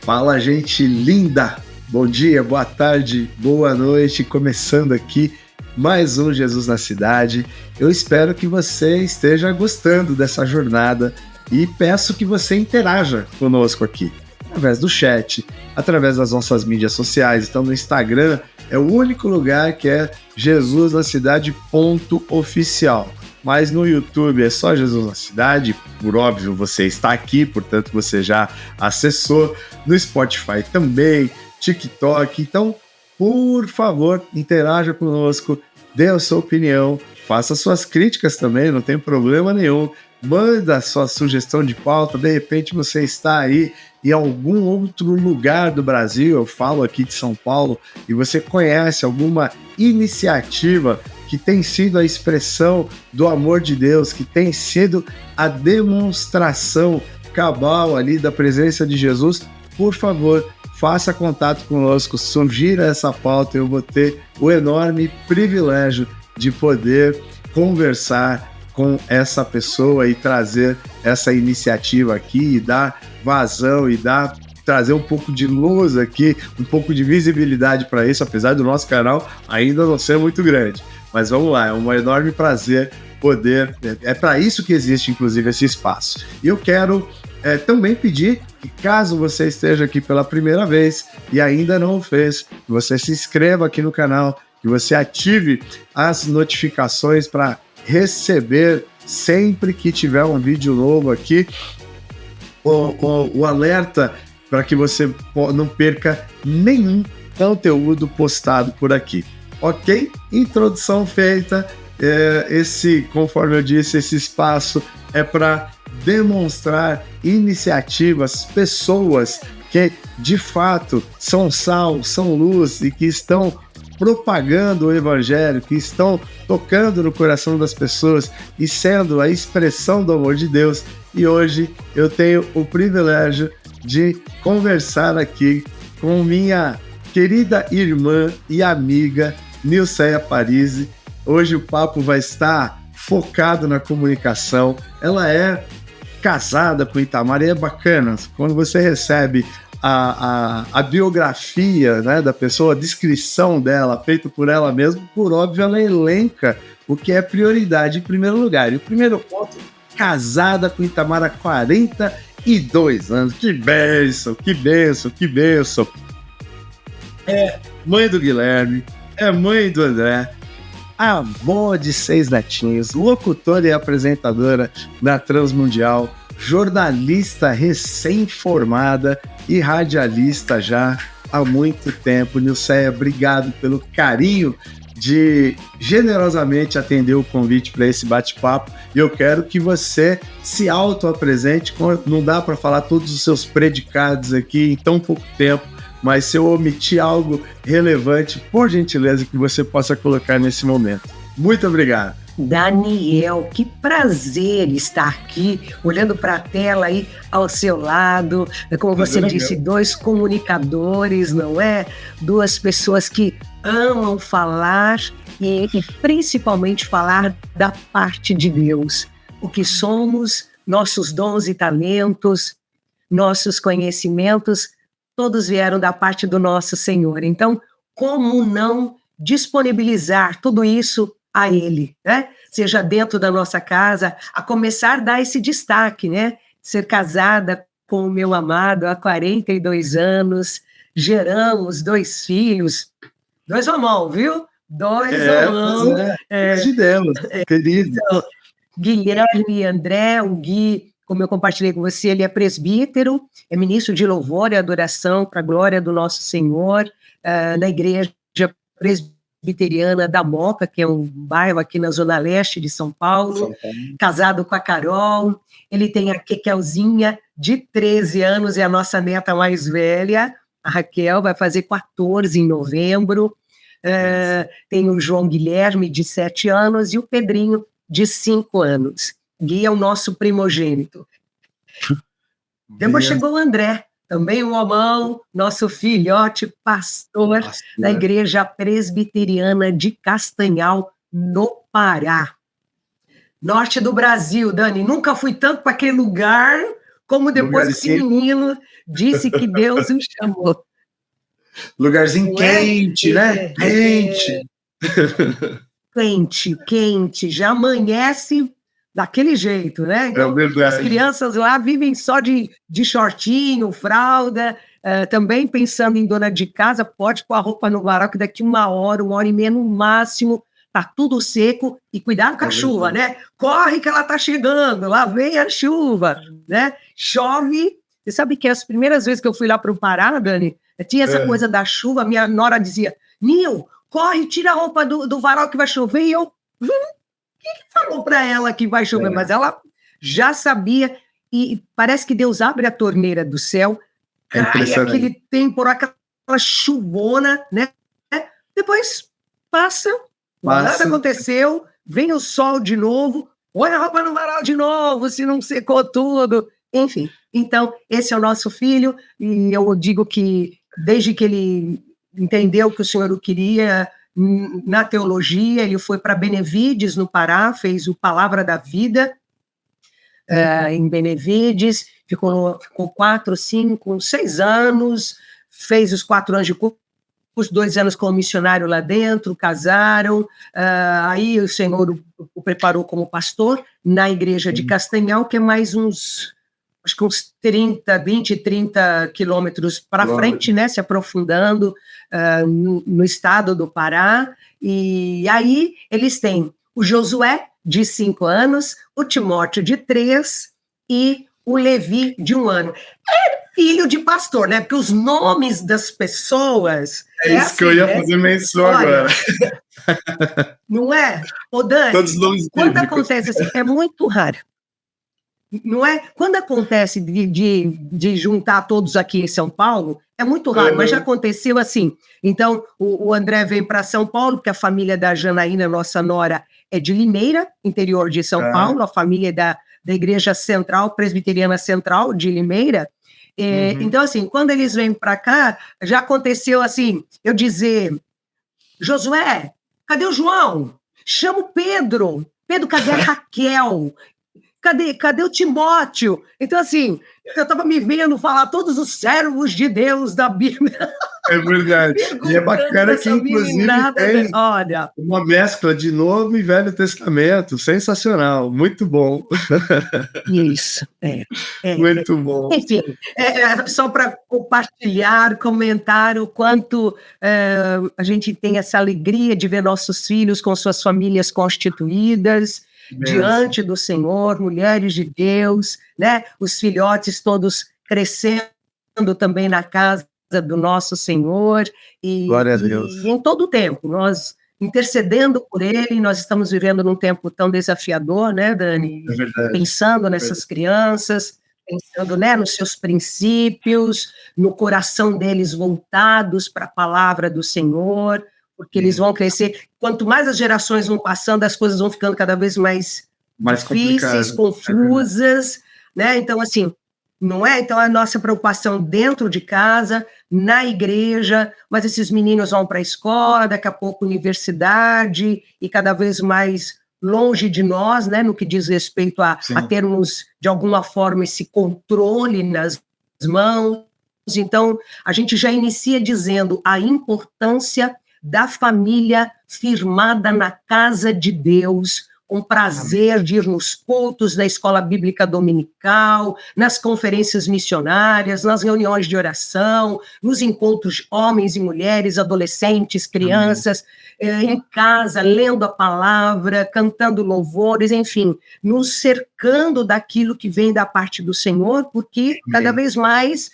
Fala, gente linda! Bom dia, boa tarde, boa noite. Começando aqui mais um Jesus na Cidade. Eu espero que você esteja gostando dessa jornada e peço que você interaja conosco aqui, através do chat, através das nossas mídias sociais. Então, no Instagram é o único lugar que é jesusnacidade.oficial. Mas no YouTube é só Jesus na Cidade, por óbvio você está aqui, portanto você já acessou, no Spotify também, TikTok, então por favor interaja conosco, dê a sua opinião, faça suas críticas também, não tem problema nenhum, manda sua sugestão de pauta, de repente você está aí em algum outro lugar do Brasil, eu falo aqui de São Paulo, e você conhece alguma iniciativa que tem sido a expressão do amor de Deus, que tem sido a demonstração cabal ali da presença de Jesus, por favor, faça contato conosco, sugira essa pauta, eu vou ter o enorme privilégio de poder conversar com essa pessoa e trazer essa iniciativa aqui e dar vazão e trazer um pouco de luz aqui, um pouco de visibilidade para isso, apesar do nosso canal ainda não ser muito grande. Mas vamos lá, é um enorme prazer poder... É para isso que existe, inclusive, esse espaço. E eu quero também pedir que, caso você esteja aqui pela primeira vez e ainda não o fez, que você se inscreva aqui no canal, que você ative as notificações para receber sempre que tiver um vídeo novo aqui, o alerta para que você não perca nenhum conteúdo postado por aqui. Ok? Introdução feita. Conforme eu disse, esse espaço é para demonstrar iniciativas, pessoas que de fato são sal, são luz e que estão propagando o evangelho, que estão tocando no coração das pessoas e sendo a expressão do amor de Deus. E hoje eu tenho o privilégio de conversar aqui com minha querida irmã e amiga Nilceia Parisi. Hoje o papo vai estar focado na comunicação. Ela é casada com Itamar e é bacana quando você recebe a biografia, né, da pessoa, a descrição dela, feita por ela mesma, por óbvio ela elenca o que é prioridade em primeiro lugar. E o primeiro ponto, casada com Itamar há 42 anos. Que bênção, que bênção, que bênção. É mãe do Guilherme, é mãe do André, avó de 6 netinhos, locutora e apresentadora da Transmundial, jornalista recém-formada e radialista já há muito tempo. Nilceia, obrigado pelo carinho de generosamente atender o convite para esse bate-papo. E eu quero que você se auto-apresente. Não dá para falar todos os seus predicados aqui em tão pouco tempo, mas se eu omitir algo relevante, por gentileza, que você possa colocar nesse momento. Muito obrigado. Daniel, que prazer estar aqui, olhando para a tela aí ao seu lado, como você disse, dois comunicadores, não é? Duas pessoas que amam falar e principalmente falar da parte de Deus. O que somos, nossos dons e talentos, nossos conhecimentos, todos vieram da parte do nosso Senhor. Então, como não disponibilizar tudo isso a Ele, né? Seja dentro da nossa casa, a começar a dar esse destaque, né? Ser casada com o meu amado há 42 anos, geramos 2 filhos, 2 homão, viu? 2 homão. De Deus, querido. Então, Guilherme e André, o Gui, como eu compartilhei com você, ele é presbítero, é ministro de louvor e adoração para a glória do nosso Senhor, na igreja presbiteriana da Moca, que é um bairro aqui na Zona Leste de São Paulo, casado com a Carol. Ele tem a Kekelzinha, de 13 anos, é a nossa neta mais velha, a Raquel, vai fazer 14 em novembro. Tem o João Guilherme, de 7 anos, e o Pedrinho, de 5 anos. Gui é o nosso primogênito. Depois chegou o André, também um homão, nosso filhote, pastor da Igreja Presbiteriana de Castanhal, no Pará. Norte do Brasil, Dani. Nunca fui tanto para aquele lugar como depois que esse menino disse que Deus o chamou. Lugarzinho quente, né? Quente. Quente. Já amanhece daquele jeito, né? Então, as crianças lá vivem só de shortinho, fralda, também pensando em dona de casa, pode pôr a roupa no varal, que daqui 1 hora e meia no máximo, tá tudo seco, e cuidado com a chuva, né? Corre que ela tá chegando, lá vem a chuva, né? Chove. Você sabe que as primeiras vezes que eu fui lá para o Pará, Dani, tinha essa coisa da chuva, minha nora dizia, Nil, corre, tira a roupa do varal que vai chover, e eu... Quem falou para ela que vai chover? Mas ela já sabia, e parece que Deus abre a torneira do céu, cai aquele temporal, aquela chuvona, né? Depois passa, nada aconteceu, vem o sol de novo, põe a roupa no varal de novo, se não secou tudo, enfim. Então, esse é o nosso filho, e eu digo que desde que ele entendeu que o Senhor o queria na teologia, ele foi para Benevides, no Pará, fez o Palavra da Vida em Benevides, ficou 4, 5, 6 anos, fez os 4 anos de curso, os 2 anos como missionário lá dentro, casaram, aí o Senhor o preparou como pastor na igreja de Castanhal, que é mais uns 20, 30 quilômetros para frente, né, se aprofundando no estado do Pará, e aí eles têm o Josué, de 5 anos, o Timóteo, de 3, e o Levi, de 1 ano. É filho de pastor, né, porque os nomes das pessoas... É isso assim, que eu ia fazer menção agora. Não é? Ô, Dani, quando acontece assim, é muito raro. Não é? Quando acontece de juntar todos aqui em São Paulo, é muito raro, mas já aconteceu assim. Então, o André vem para São Paulo, porque a família da Janaína, nossa nora, é de Limeira, interior de São Paulo, a família da Igreja Central, Presbiteriana Central de Limeira. Então, assim, quando eles vêm para cá, já aconteceu assim, eu dizer, Josué, cadê o João? Chama o Pedro. Pedro, cadê a Raquel? Cadê o Timóteo? Então, assim, eu estava me vendo falar todos os servos de Deus da Bíblia. É verdade. E é bacana que, inclusive, tem uma mescla de Novo e Velho Testamento. Sensacional. Muito bom. Isso. Muito bom. Enfim, só para compartilhar, comentar o quanto a gente tem essa alegria de ver nossos filhos com suas famílias constituídas, diante do Senhor, mulheres de Deus, né? Os filhotes todos crescendo também na casa do nosso Senhor, Glória a Deus. E em todo o tempo, nós intercedendo por ele, nós estamos vivendo num tempo tão desafiador, né, Dani? É verdade. Pensando nessas crianças, pensando, né, nos seus princípios, no coração deles voltados para a palavra do Senhor, porque eles vão crescer. Quanto mais as gerações vão passando, as coisas vão ficando cada vez mais difíceis, confusas, né? Então, assim, não é? Então, a nossa preocupação dentro de casa, na igreja, mas esses meninos vão para a escola, daqui a pouco universidade, e cada vez mais longe de nós, né, no que diz respeito a termos, de alguma forma, esse controle nas mãos. Então, a gente já inicia dizendo a importância da família firmada na casa de Deus, com prazer de ir nos cultos da escola bíblica dominical, nas conferências missionárias, nas reuniões de oração, nos encontros de homens e mulheres, adolescentes, crianças, em casa, lendo a palavra, cantando louvores, enfim, nos cercando daquilo que vem da parte do Senhor, porque cada vez mais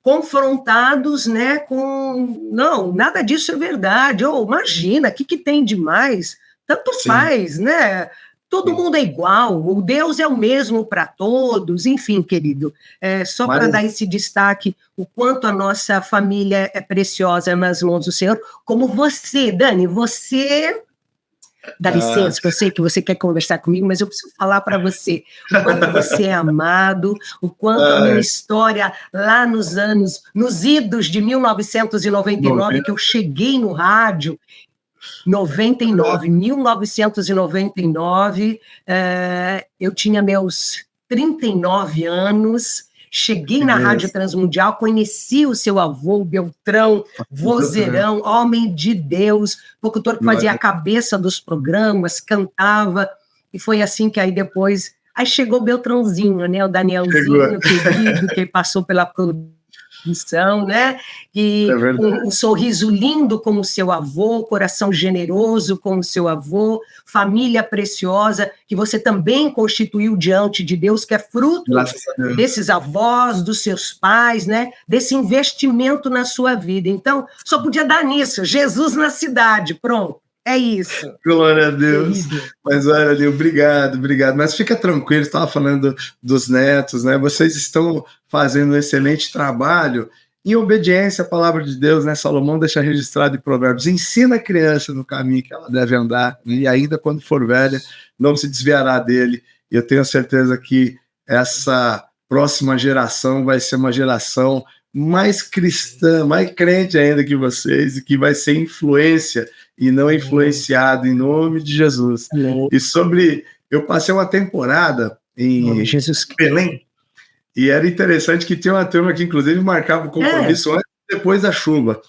confrontados, né, com, não, nada disso é verdade, ou imagina, o que tem de mais? Tanto faz, né? Todo mundo é igual, o Deus é o mesmo para todos, enfim, querido. Só para dar esse destaque, o quanto a nossa família é preciosa nas mãos do Senhor, como você, Dani, você Dá licença, que eu sei que você quer conversar comigo, mas eu preciso falar para você o quanto você é amado, o quanto a minha história lá nos idos de 1999, que eu cheguei no rádio, 1999, eu tinha meus 39 anos, cheguei na Rádio Transmundial, conheci o seu avô, Beltrão, vozeirão, homem de Deus, locutor que fazia a cabeça dos programas, cantava, e foi assim que aí depois... Aí chegou o Beltrãozinho, né, o Danielzinho, querido, que passou pela produção, né, e um sorriso lindo como o seu avô, coração generoso como o seu avô, família preciosa, que você também constituiu diante de Deus, que é fruto desses avós, dos seus pais, né, desse investimento na sua vida. Então, só podia dar nisso, Jesus na cidade, pronto. É isso. Glória a Deus. Mas olha, obrigado. Mas fica tranquilo, estava falando dos netos, né? Vocês estão fazendo um excelente trabalho em obediência à palavra de Deus, né? Salomão deixa registrado em Provérbios: ensina a criança no caminho que ela deve andar, e ainda quando for velha, não se desviará dele. E eu tenho certeza que essa próxima geração vai ser uma geração mais cristã, mais crente ainda que vocês, e que vai ser influência e não influenciado, em nome de Jesus. E eu passei uma temporada em Belém, e era interessante que tinha uma turma que inclusive marcava o compromisso antes e depois da chuva.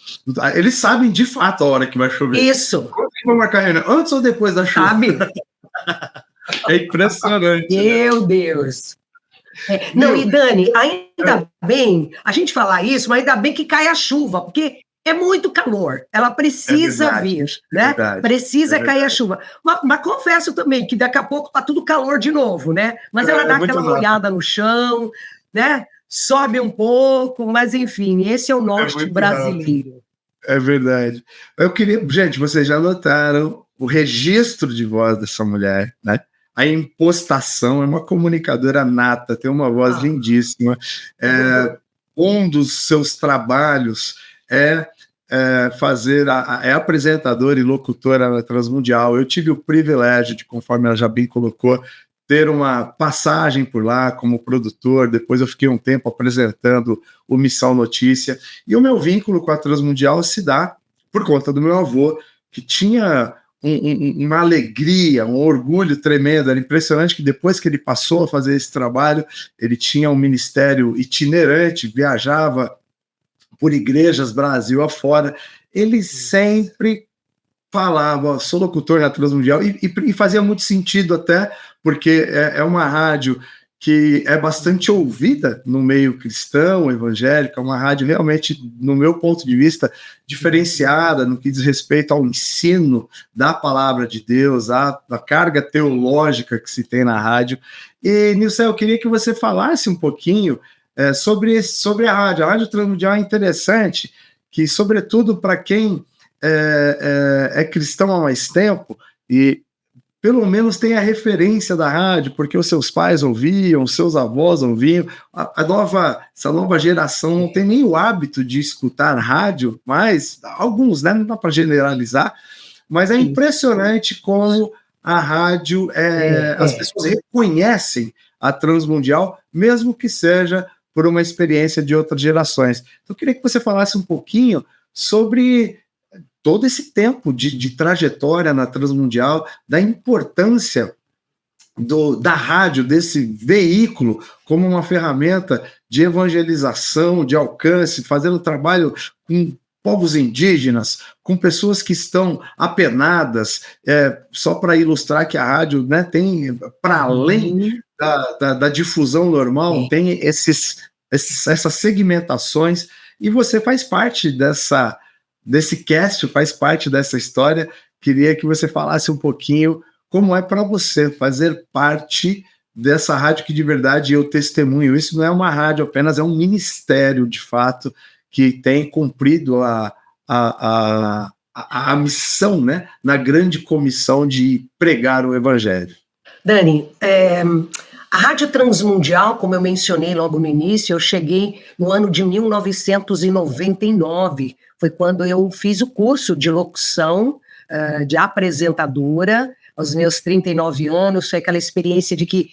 Eles sabem de fato a hora que vai chover. Isso. Quando que vai marcar a reunião? Antes ou depois da chuva? Sabe? É impressionante. Meu Deus. Não, e Dani, ainda bem, a gente falar isso, mas ainda bem que cai a chuva, porque é muito calor, ela precisa vir, né? Precisa cair a chuva. Mas confesso também que daqui a pouco tá tudo calor de novo, né? Mas ela dá aquela molhada no chão, né? Sobe um pouco, mas enfim, esse é o norte brasileiro. É verdade. Eu queria, gente, vocês já notaram o registro de voz dessa mulher, né? A impostação, é uma comunicadora nata, tem uma voz lindíssima. Um dos seus trabalhos é apresentadora e locutora na Transmundial. Eu tive o privilégio de, conforme ela já bem colocou, ter uma passagem por lá como produtor. Depois eu fiquei um tempo apresentando o Missão Notícia, e o meu vínculo com a Transmundial se dá por conta do meu avô, que tinha uma alegria, um orgulho tremendo. Era impressionante que depois que ele passou a fazer esse trabalho, ele tinha um ministério itinerante, viajava por igrejas Brasil afora. Ele sempre falava: sou locutor na Transmundial, e fazia muito sentido até, porque é uma rádio que é bastante ouvida no meio cristão, evangélico. É uma rádio realmente, no meu ponto de vista, diferenciada no que diz respeito ao ensino da palavra de Deus, a carga teológica que se tem na rádio. E, Nilson, eu queria que você falasse um pouquinho sobre a rádio. A Rádio Transmundial é interessante, que, sobretudo para quem é cristão há mais tempo, e pelo menos tem a referência da rádio, porque os seus pais ouviam, os seus avós ouviam. Essa nova geração não tem nem o hábito de escutar rádio, mas alguns, né? Não dá para generalizar, mas é impressionante como a rádio, as pessoas reconhecem a Transmundial, mesmo que seja por uma experiência de outras gerações. Então, eu queria que você falasse um pouquinho sobre todo esse tempo de trajetória na Transmundial, da importância da rádio, desse veículo, como uma ferramenta de evangelização, de alcance, fazendo trabalho com povos indígenas, com pessoas que estão apenadas, só para ilustrar que a rádio, né, tem, para além da difusão normal, tem essas segmentações, e você faz parte desse cast, faz parte dessa história. Queria que você falasse um pouquinho como é para você fazer parte dessa rádio, que de verdade eu testemunho. Isso não é uma rádio apenas, é um ministério, de fato, que tem cumprido a missão, né, na grande comissão de pregar o evangelho. Dani, a Rádio Transmundial, como eu mencionei logo no início, eu cheguei no ano de 1999, foi quando eu fiz o curso de locução de apresentadora, aos meus 39 anos, foi aquela experiência de que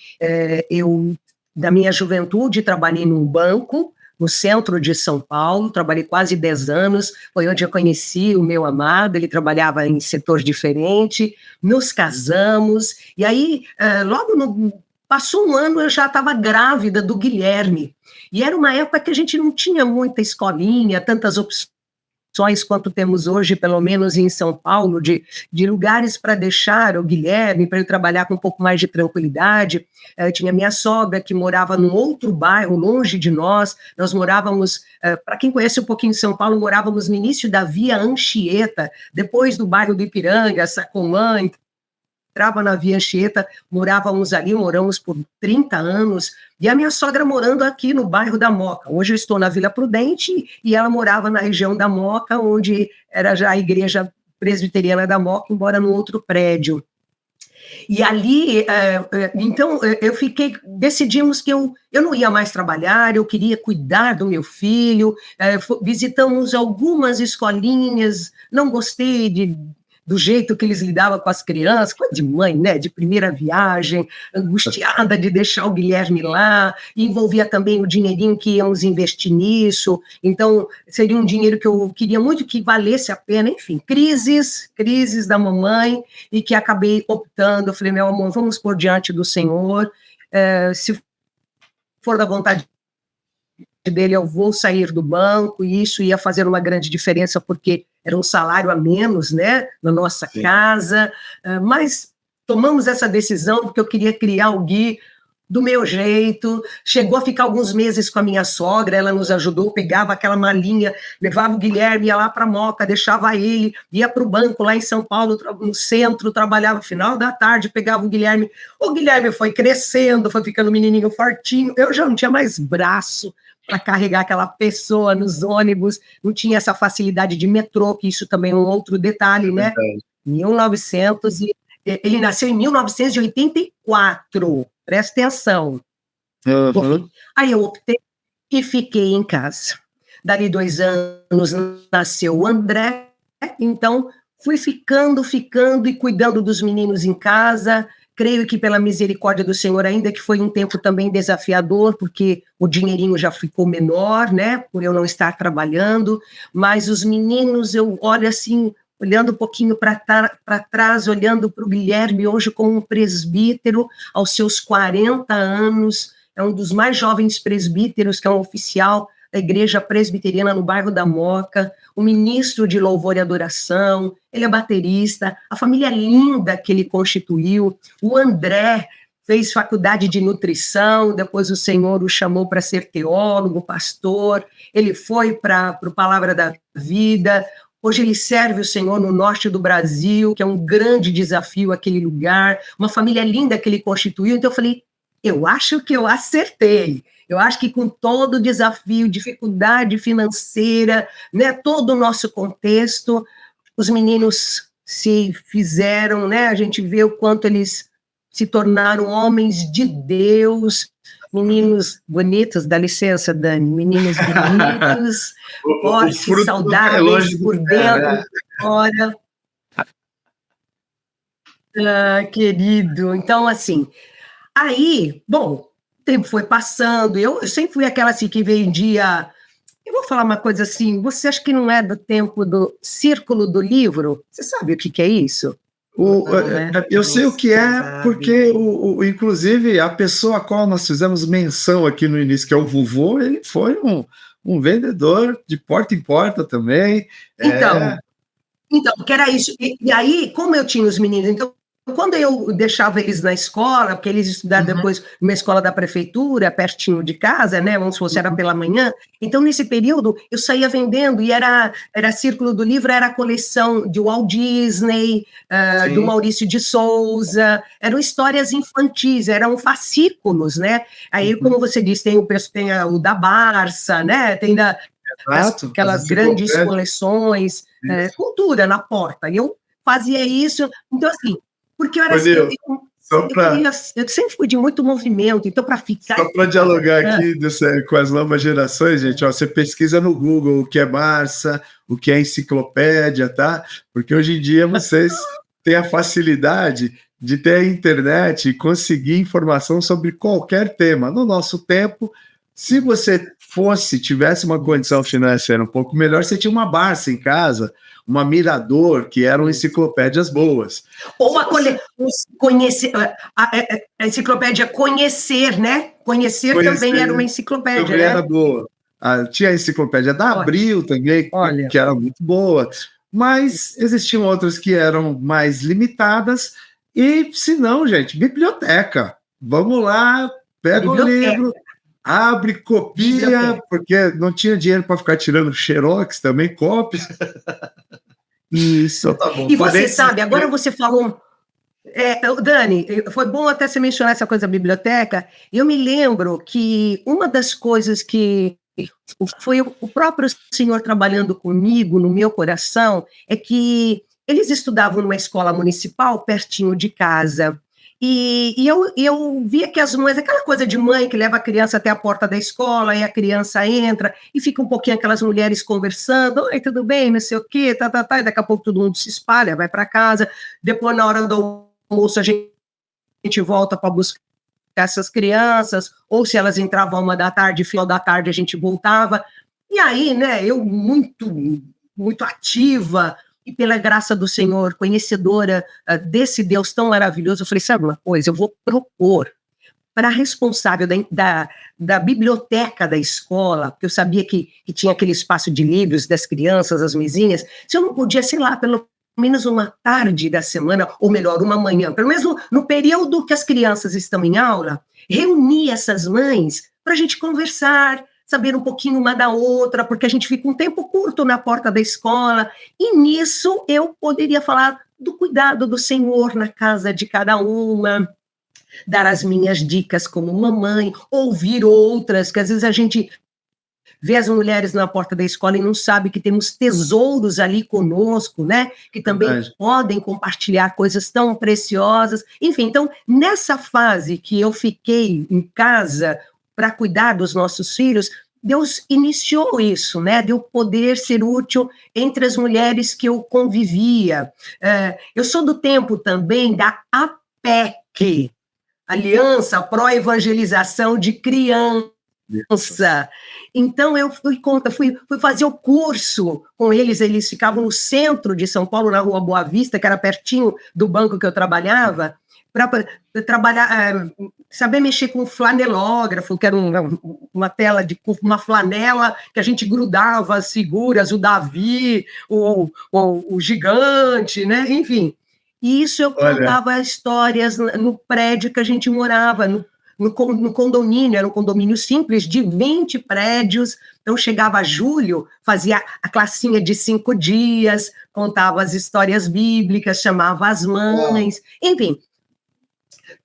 eu, da minha juventude, trabalhei num banco, no centro de São Paulo, trabalhei quase 10 anos, foi onde eu conheci o meu amado, ele trabalhava em setor diferente, nos casamos, e aí, passou um ano, eu já estava grávida do Guilherme, e era uma época que a gente não tinha muita escolinha, tantas opções quanto temos hoje, pelo menos em São Paulo, de lugares para deixar o Guilherme, para ele trabalhar com um pouco mais de tranquilidade. Eu tinha minha sogra, que morava num outro bairro, longe de nós morávamos, para quem conhece um pouquinho São Paulo, morávamos no início da Via Anchieta, depois do bairro do Ipiranga, Sacomã, entrava na Via Anchieta, moramos por 30 anos, e a minha sogra morando aqui no bairro da Moca. Hoje eu estou na Vila Prudente, e ela morava na região da Moca, onde era já a igreja presbiteriana da Moca, embora no outro prédio. E ali, então, decidimos que eu não ia mais trabalhar, eu queria cuidar do meu filho, visitamos algumas escolinhas, não gostei do jeito que eles lidavam com as crianças, coisa de mãe, né, de primeira viagem, angustiada de deixar o Guilherme lá, envolvia também o dinheirinho que íamos investir nisso, então seria um dinheiro que eu queria muito que valesse a pena, enfim, crises da mamãe, e que acabei optando, eu falei, meu amor, vamos por diante do Senhor, se for da vontade dele, eu vou sair do banco, e isso ia fazer uma grande diferença, porque era um salário a menos, né, na nossa casa, mas tomamos essa decisão porque eu queria criar o Gui do meu jeito. Chegou a ficar alguns meses com a minha sogra, ela nos ajudou, pegava aquela malinha, levava o Guilherme, ia lá para a Moca, deixava ele, ia para o banco lá em São Paulo, no centro, trabalhava no final da tarde, pegava o Guilherme foi crescendo, foi ficando menininho fortinho, eu já não tinha mais braço para carregar aquela pessoa nos ônibus, não tinha essa facilidade de metrô, que isso também é um outro detalhe, né? 1900, ele nasceu em 1984, presta atenção. Uhum. Aí eu optei e fiquei em casa. Dali 2 anos nasceu o André, então fui ficando e cuidando dos meninos em casa. Creio que pela misericórdia do Senhor, ainda que foi um tempo também desafiador, porque o dinheirinho já ficou menor, né, por eu não estar trabalhando, mas os meninos, eu olho assim, olhando um pouquinho para trás, olhando para o Guilherme hoje como um presbítero, aos seus 40 anos, é um dos mais jovens presbíteros, que é um oficial da igreja presbiteriana no bairro da Moca, o ministro de louvor e adoração, ele é baterista, a família linda que ele constituiu, o André fez faculdade de nutrição, depois o Senhor o chamou para ser teólogo, pastor, ele foi para o Palavra da Vida, hoje ele serve o Senhor no norte do Brasil, que é um grande desafio aquele lugar, uma família linda que ele constituiu, então eu falei, eu acho que eu acertei. Eu acho que com todo o desafio, dificuldade financeira, né, todo o nosso contexto, os meninos se fizeram, né, a gente vê o quanto eles se tornaram homens de Deus, meninos bonitos, dá licença, Dani, meninos bonitos, fortes, saudáveis por dentro, fora. Querido, então assim, aí, bom, o tempo foi passando, eu sempre fui aquela assim que vendia. Eu vou falar uma coisa assim, você acha que não é do tempo do Círculo do Livro? Você sabe o que é isso? Eu sei o que é, porque, inclusive, a pessoa a qual nós fizemos menção aqui no início, que é o vovô, ele foi um vendedor de porta em porta também. Então, que era isso. E aí, como eu tinha os meninos, então, quando eu deixava eles na escola, porque eles estudaram depois numa escola da prefeitura, pertinho de casa, né? Vamos supor, era pela manhã. Então, nesse período, eu saía vendendo, e era Círculo do Livro, era a coleção de Walt Disney, do Maurício de Souza, eram histórias infantis, eram fascículos, né? Aí, como você disse, tem o da Barça, né? Tem aquelas grandes coleções, cultura na porta. E eu fazia isso, então assim, porque eu era assim, Só para eu sempre fui de muito movimento, então para ficar. Só para dialogar aqui com as novas gerações, gente, ó, você pesquisa no Google o que é Barça, o que é enciclopédia, tá? Porque hoje em dia vocês têm a facilidade de ter a internet e conseguir informação sobre qualquer tema. No nosso tempo, se você tivesse uma condição financeira um pouco melhor, você tinha uma Barça em casa, uma Mirador, que eram enciclopédias boas. Ou conhecer, a enciclopédia Conhecer, né? Conhecer também era uma enciclopédia, também né? era boa. Tinha a enciclopédia da Abril também, que era muito boa, mas existiam outras que eram mais limitadas, e se não, gente, biblioteca. Vamos lá, pega o livro, abre, copia, porque não tinha dinheiro para ficar tirando xerox também, cópia. Isso. Então, tá bom. E você sabe, agora você falou... Dani, foi bom até você mencionar essa coisa da biblioteca. Eu me lembro que uma das coisas que foi o próprio Senhor trabalhando comigo, no meu coração, é que eles estudavam numa escola municipal pertinho de casa. E eu via que as mães, aquela coisa de mãe que leva a criança até a porta da escola, e a criança entra, e fica um pouquinho aquelas mulheres conversando, oi, tudo bem, não sei o quê, e daqui a pouco todo mundo se espalha, vai para casa, depois na hora do almoço a gente volta para buscar essas crianças, ou se elas entravam 1 da tarde, final da tarde a gente voltava, e aí, né, eu muito ativa, e pela graça do Senhor, conhecedora desse Deus tão maravilhoso, eu falei, sabe uma coisa, eu vou propor para a responsável da biblioteca da escola, porque eu sabia que tinha aquele espaço de livros das crianças, as mesinhas, se eu não podia, sei lá, pelo menos uma tarde da semana, ou melhor, uma manhã, pelo menos no período que as crianças estão em aula, reunir essas mães para a gente conversar, saber um pouquinho uma da outra, porque a gente fica um tempo curto na porta da escola, e nisso eu poderia falar do cuidado do Senhor na casa de cada uma, dar as minhas dicas como mamãe, ouvir outras, que às vezes a gente vê as mulheres na porta da escola e não sabe que temos tesouros ali conosco, né? Que também podem compartilhar coisas tão preciosas. Enfim, então, nessa fase que eu fiquei em casa para cuidar dos nossos filhos, Deus iniciou isso, né? De eu poder ser útil entre as mulheres que eu convivia. Eu sou do tempo também da APEC, Aliança Pró-Evangelização de Criança. Então eu fui fazer o curso com eles ficavam no centro de São Paulo, na Rua Boa Vista, que era pertinho do banco que eu trabalhava, para trabalhar, saber mexer com flanelógrafo, que era uma tela de uma flanela que a gente grudava as figuras, o Davi, o gigante, né? Enfim. E isso eu contava histórias no prédio que a gente morava, no condomínio, era um condomínio simples, de 20 prédios, então chegava julho, fazia a classinha de 5 dias, contava as histórias bíblicas, chamava as mães, enfim,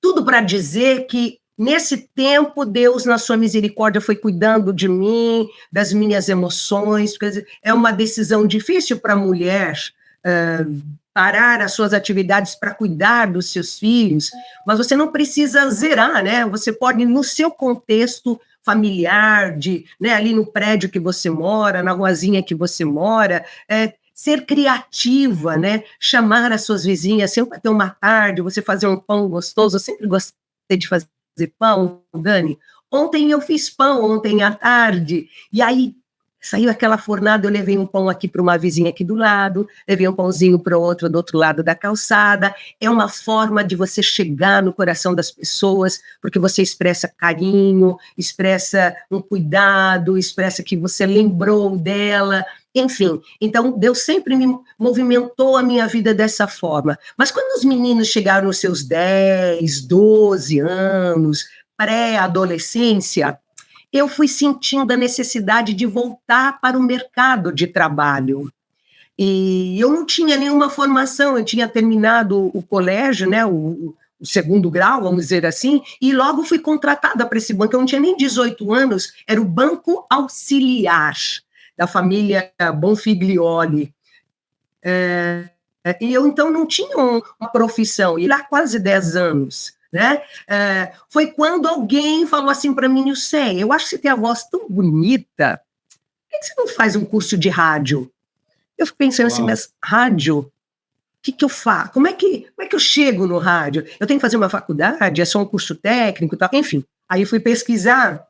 tudo para dizer que nesse tempo Deus, na sua misericórdia, foi cuidando de mim, das minhas emoções, porque é uma decisão difícil para a mulher, parar as suas atividades para cuidar dos seus filhos, mas você não precisa zerar, né? Você pode, no seu contexto familiar, né, ali no prédio que você mora, na ruazinha que você mora, ser criativa, né? Chamar as suas vizinhas, sempre ter uma tarde, você fazer um pão gostoso. Eu sempre gostei de fazer pão, Dani. Ontem eu fiz pão, ontem à tarde, e aí saiu aquela fornada, eu levei um pão aqui para uma vizinha aqui do lado, levei um pãozinho para o outro do outro lado da calçada. É uma forma de você chegar no coração das pessoas, porque você expressa carinho, expressa um cuidado, expressa que você lembrou dela, enfim. Então, Deus sempre me movimentou a minha vida dessa forma. Mas quando os meninos chegaram aos seus 10, 12 anos, pré-adolescência, eu fui sentindo a necessidade de voltar para o mercado de trabalho. E eu não tinha nenhuma formação, eu tinha terminado o colégio, né, o segundo grau, vamos dizer assim, e logo fui contratada para esse banco. Eu não tinha nem 18 anos, era o Banco Auxiliar, da família Bonfiglioli. E eu, então, não tinha uma profissão, e lá quase 10 anos, né? Foi quando alguém falou assim para mim, Nilceia, eu acho que você tem a voz tão bonita, por que você não faz um curso de rádio? Eu fico pensando assim, mas rádio, o que eu faço? Como é que eu chego no rádio? Eu tenho que fazer uma faculdade? É só um curso técnico e tal? Enfim, aí fui pesquisar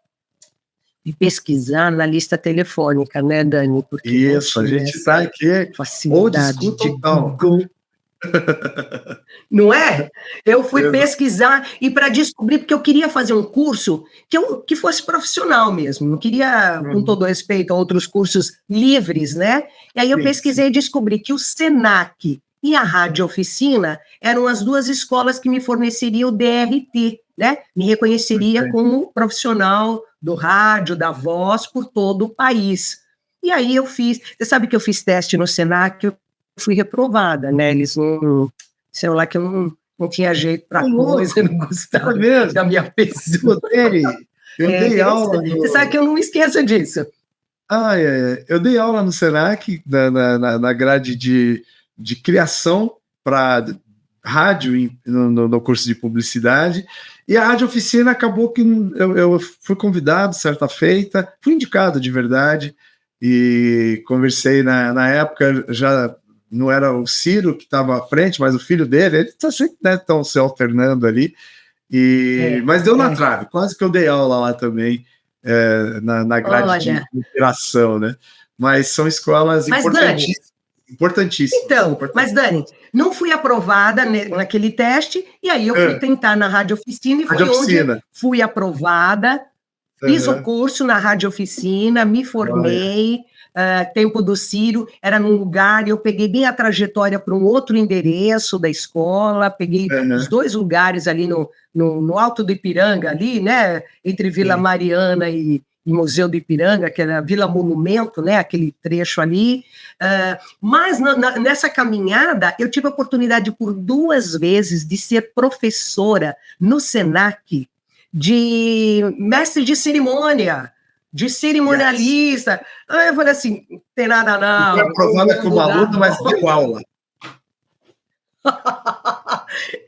na lista telefônica, né, Dani? Porque isso, a gente está aqui old school total. Não é? Eu fui pesquisar e para descobrir, porque eu queria fazer um curso que fosse profissional mesmo, não queria, com todo respeito a outros cursos livres, né? E aí eu pesquisei e descobri que o Senac e a Rádio Oficina eram as duas escolas que me forneceriam o DRT, né? Me reconheceria como profissional do rádio, da voz, por todo o país. E aí eu fiz, você sabe que eu fiz teste no Senac, eu fui reprovada, né? Eles não, sei lá, que eu não tinha jeito para coisa, não gostava da minha pessoa. Eu dei aula. Você sabe que eu não esqueço disso. Eu dei aula no Senac, na grade de criação para rádio no curso de publicidade, e a Rádio Oficina acabou que eu fui convidado certa feita, fui indicado de verdade, e conversei na época, já não era o Ciro que estava à frente, mas o filho dele, eles sempre estão se alternando ali, mas deu na trave, quase que eu dei aula lá também, na grade de operação, né? Mas são escolas importantíssimas. Então, mas Dani, não fui aprovada naquele teste, e aí eu fui tentar na Rádio Oficina, e foi onde fui aprovada, fiz o curso na Rádio Oficina, me formei, tempo do Ciro, era num lugar, eu peguei bem a trajetória para um outro endereço da escola, peguei os dois lugares ali no Alto do Ipiranga, ali, né, entre Vila Mariana e Museu do Ipiranga, que era Vila Monumento, né, aquele trecho ali, mas nessa caminhada eu tive a oportunidade por 2 vezes de ser professora no Senac, de mestre de cerimônia, de cerimonialista. Aí eu falei assim, não tem nada não. Foi aprovada como aluna, mas deu aula.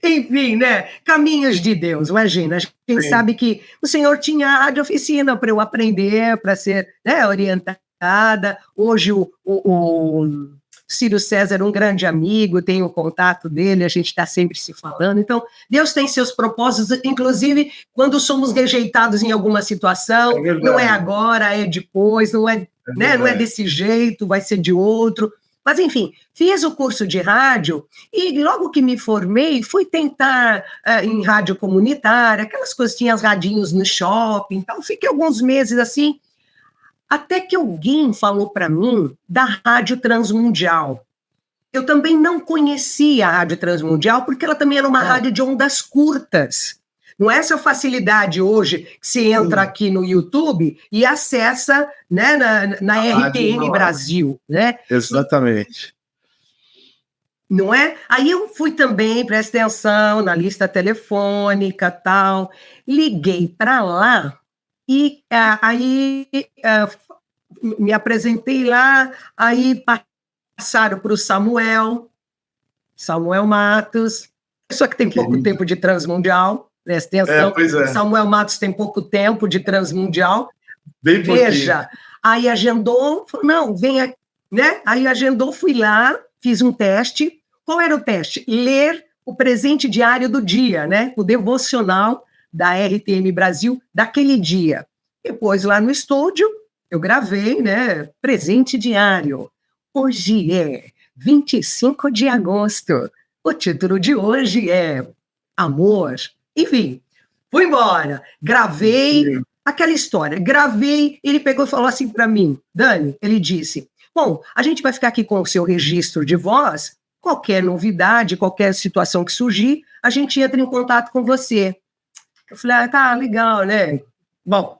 Enfim, né? Caminhos de Deus, imagina. A gente sabe que o Senhor tinha a Rádio Oficina para eu aprender, para ser, né, orientada. Hoje o Ciro César é um grande amigo, tenho o contato dele, a gente está sempre se falando. Então, Deus tem seus propósitos, inclusive quando somos rejeitados em alguma situação, não é agora, é depois, não é desse jeito, vai ser de outro. Mas, enfim, fiz o curso de rádio e logo que me formei, fui tentar em rádio comunitária, aquelas coisas, tinha as radinhos no shopping, então fiquei alguns meses assim, até que alguém falou para mim da Rádio Transmundial. Eu também não conhecia a Rádio Transmundial, porque ela também era uma rádio de ondas curtas. Não é essa facilidade hoje que você entra aqui no YouTube e acessa, né, na RTM Brasil, né? Exatamente. Não é? Aí eu fui também, presta atenção, na lista telefônica, tal, liguei para lá e aí me apresentei lá, aí passaram para o Samuel Matos, pessoa que tem pouco tempo de Transmundial. Presta atenção, Samuel Matos tem pouco tempo de Transmundial. Bem veja, aí agendou, não, vem aqui, né? Aí agendou, fui lá, fiz um teste. Qual era o teste? Ler o presente diário do dia, né? O devocional da RTM Brasil daquele dia. Depois, lá no estúdio, eu gravei, né? Presente diário. Hoje é 25 de agosto. O título de hoje é Amor. Enfim, fui embora, gravei aquela história, ele pegou e falou assim para mim, Dani, ele disse, bom, a gente vai ficar aqui com o seu registro de voz, qualquer novidade, qualquer situação que surgir, a gente entra em contato com você. Eu falei, tá, legal, né? Bom,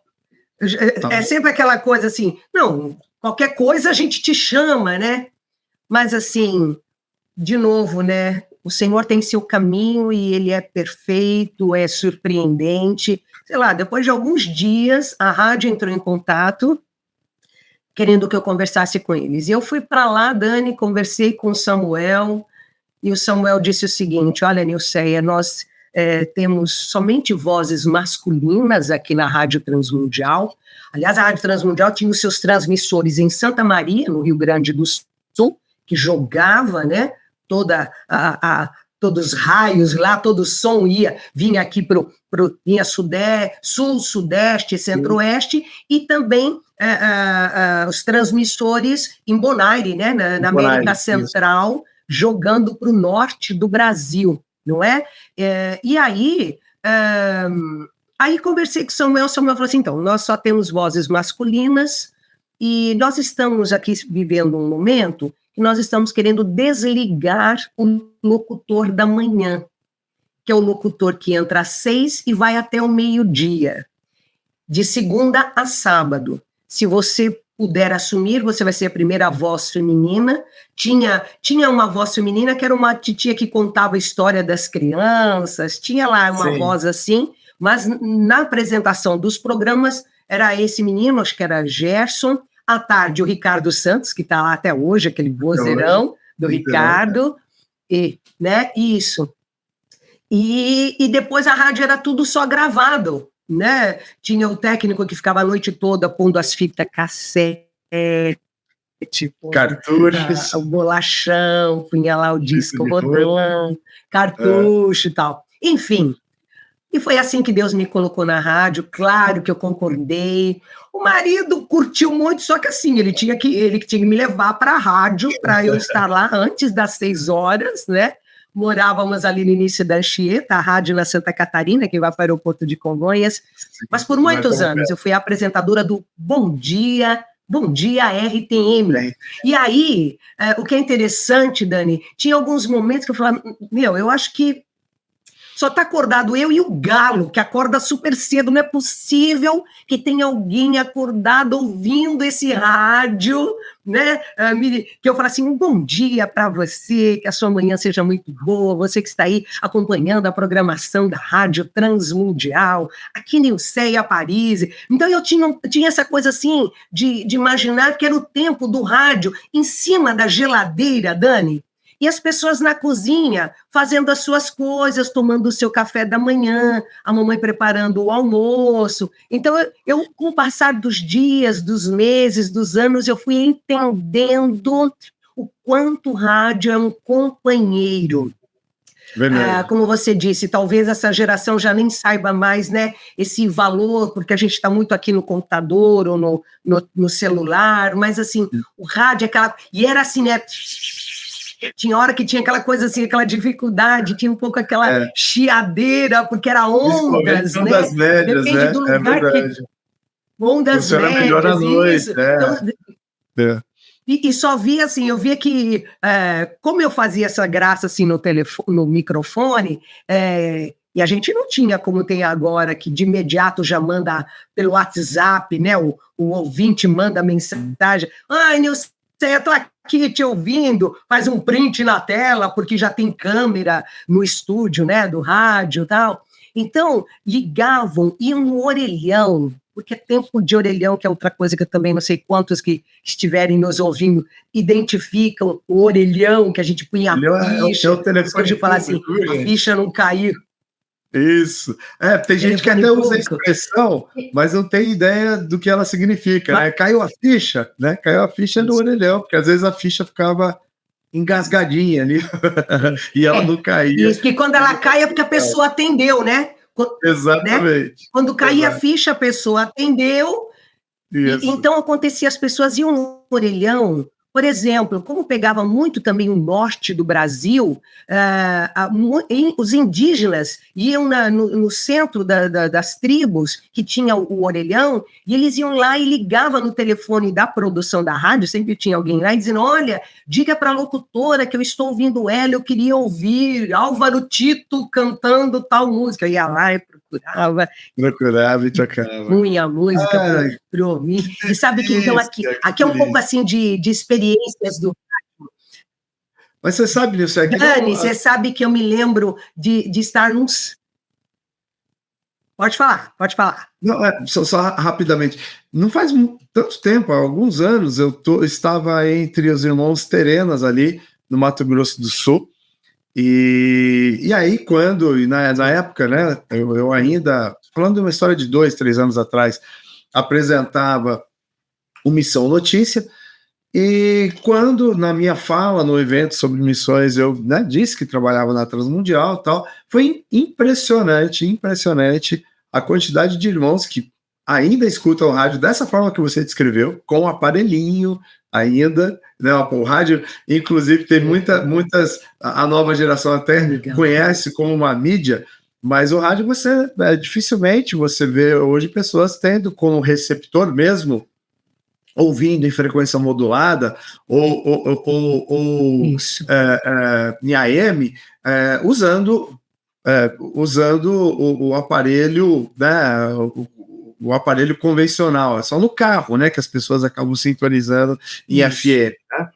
é sempre aquela coisa assim, não, qualquer coisa a gente te chama, né? Mas assim, de novo, né? O Senhor tem seu caminho e ele é perfeito, é surpreendente. Sei lá, depois de alguns dias, a rádio entrou em contato, querendo que eu conversasse com eles. E eu fui para lá, Dani, conversei com o Samuel, e o Samuel disse o seguinte: olha, Nilceia, nós temos somente vozes masculinas aqui na Rádio Transmundial. Aliás, a Rádio Transmundial tinha os seus transmissores em Santa Maria, no Rio Grande do Sul, que jogava, né, todos os raios lá, todo o som vinha aqui vinha sul, sudeste, centro-oeste, e também os transmissores em Bonaire, né, na América Central, jogando para o norte do Brasil, não é? E aí conversei com o Samuel falou assim, então, nós só temos vozes masculinas, e nós estamos aqui vivendo um momento que nós estamos querendo desligar o locutor da manhã, que é o locutor que entra às 6 e vai até o meio-dia, de segunda a sábado. Se você puder assumir, você vai ser a primeira voz feminina. Tinha uma voz feminina que era uma titia que contava a história das crianças, tinha lá uma voz assim, mas na apresentação dos programas era esse menino, acho que era Gerson. À tarde, o Ricardo Santos, que está lá até hoje, aquele vozeirão do Ricardo, né, isso. E depois a rádio era tudo só gravado, né? Tinha o técnico que ficava a noite toda pondo as fitas cassete, cartuchos, o bolachão, punha lá o disco rodando, cartucho e tal. Enfim, e foi assim que Deus me colocou na rádio. Claro que eu concordei. O marido curtiu muito, só que assim, ele tinha que me levar para a rádio, para eu estar lá antes das 6 horas, né? Morávamos ali no início da Anchieta, a rádio na Santa Catarina, que vai para o aeroporto de Congonhas. Mas por muitos anos eu fui apresentadora do Bom Dia RTM. E aí, o que é interessante, Dani, tinha alguns momentos que eu falava, eu acho que só está acordado eu e o Galo, que acorda super cedo. Não é possível que tenha alguém acordado ouvindo esse rádio, né? Que eu falo assim, um bom dia para você, que a sua manhã seja muito boa, você que está aí acompanhando a programação da Rádio Transmundial, aqui em Nilceia, Paris. Então eu tinha essa coisa assim, de imaginar que era o tempo do rádio em cima da geladeira, Dani, e as pessoas na cozinha fazendo as suas coisas, tomando o seu café da manhã, a mamãe preparando o almoço. Então, eu com o passar dos dias, dos meses, dos anos, eu fui entendendo o quanto o rádio é um companheiro. Como você disse, talvez essa geração já nem saiba mais, né, esse valor, porque a gente está muito aqui no computador ou no celular, mas assim, o rádio é aquela... E era assim, né... Tinha hora que tinha aquela coisa assim, aquela dificuldade, tinha um pouco aquela chiadeira, porque era ondas, né? Ondas médias, depende do lugar que... Ondas médias, melhor à noite, então, e só via assim, eu via que, como eu fazia essa graça assim no microfone, e a gente não tinha como tem agora, que de imediato já manda pelo WhatsApp, né? O ouvinte manda mensagem, ai, Nilce, eu estou aqui te ouvindo, faz um print na tela, porque já tem câmera no estúdio, né, do rádio e tal. Então, ligavam, iam no orelhão, porque é tempo de orelhão, que é outra coisa que eu também não sei quantos que estiverem nos ouvindo identificam o orelhão, que a gente punha a ficha, pode falar assim, a ficha não caiu. Isso. Tem gente que até usa a expressão, mas não tem ideia do que ela significa, né? Caiu a ficha, né? Caiu a ficha no orelhão, porque às vezes a ficha ficava engasgadinha ali e ela não caía. Isso, que quando ela cai é porque a pessoa atendeu, né? Exatamente. Né? Quando caía a ficha, a pessoa atendeu. Então acontecia, as pessoas iam no orelhão. Por exemplo, como pegava muito também o norte do Brasil, os indígenas iam no centro das tribos, que tinha o orelhão, e eles iam lá e ligavam no telefone da produção da rádio, sempre tinha alguém lá, e dizendo, olha, diga para a locutora que eu estou ouvindo ela, eu queria ouvir Álvaro Tito cantando tal música. Eu ia lá e procurava e tocava. Punha a música para ouvir. E sabe que, então, aqui é um pouco assim de experiências do... Mas você sabe disso aqui? Dani, você sabe que eu me lembro de estar nos... Pode falar. Não, só rapidamente. Não faz tanto tempo, há alguns anos, eu estava entre os irmãos Terenas ali, no Mato Grosso do Sul, E aí, na época, né, eu ainda, falando de uma história de 2, 3 anos atrás, apresentava o Missão Notícia, e quando, na minha fala no evento sobre missões, eu, né, disse que trabalhava na Transmundial e tal, foi impressionante a quantidade de irmãos que ainda escutam o rádio dessa forma que você descreveu, com o aparelhinho ainda, né, o rádio, inclusive, tem muitas, a nova geração até conhece como uma mídia, mas o rádio dificilmente você vê hoje pessoas tendo como receptor mesmo, ouvindo em frequência modulada ou em AM, usando o aparelho, né, o aparelho convencional. É só no carro, né, que as pessoas acabam sintonizando em FM. Né?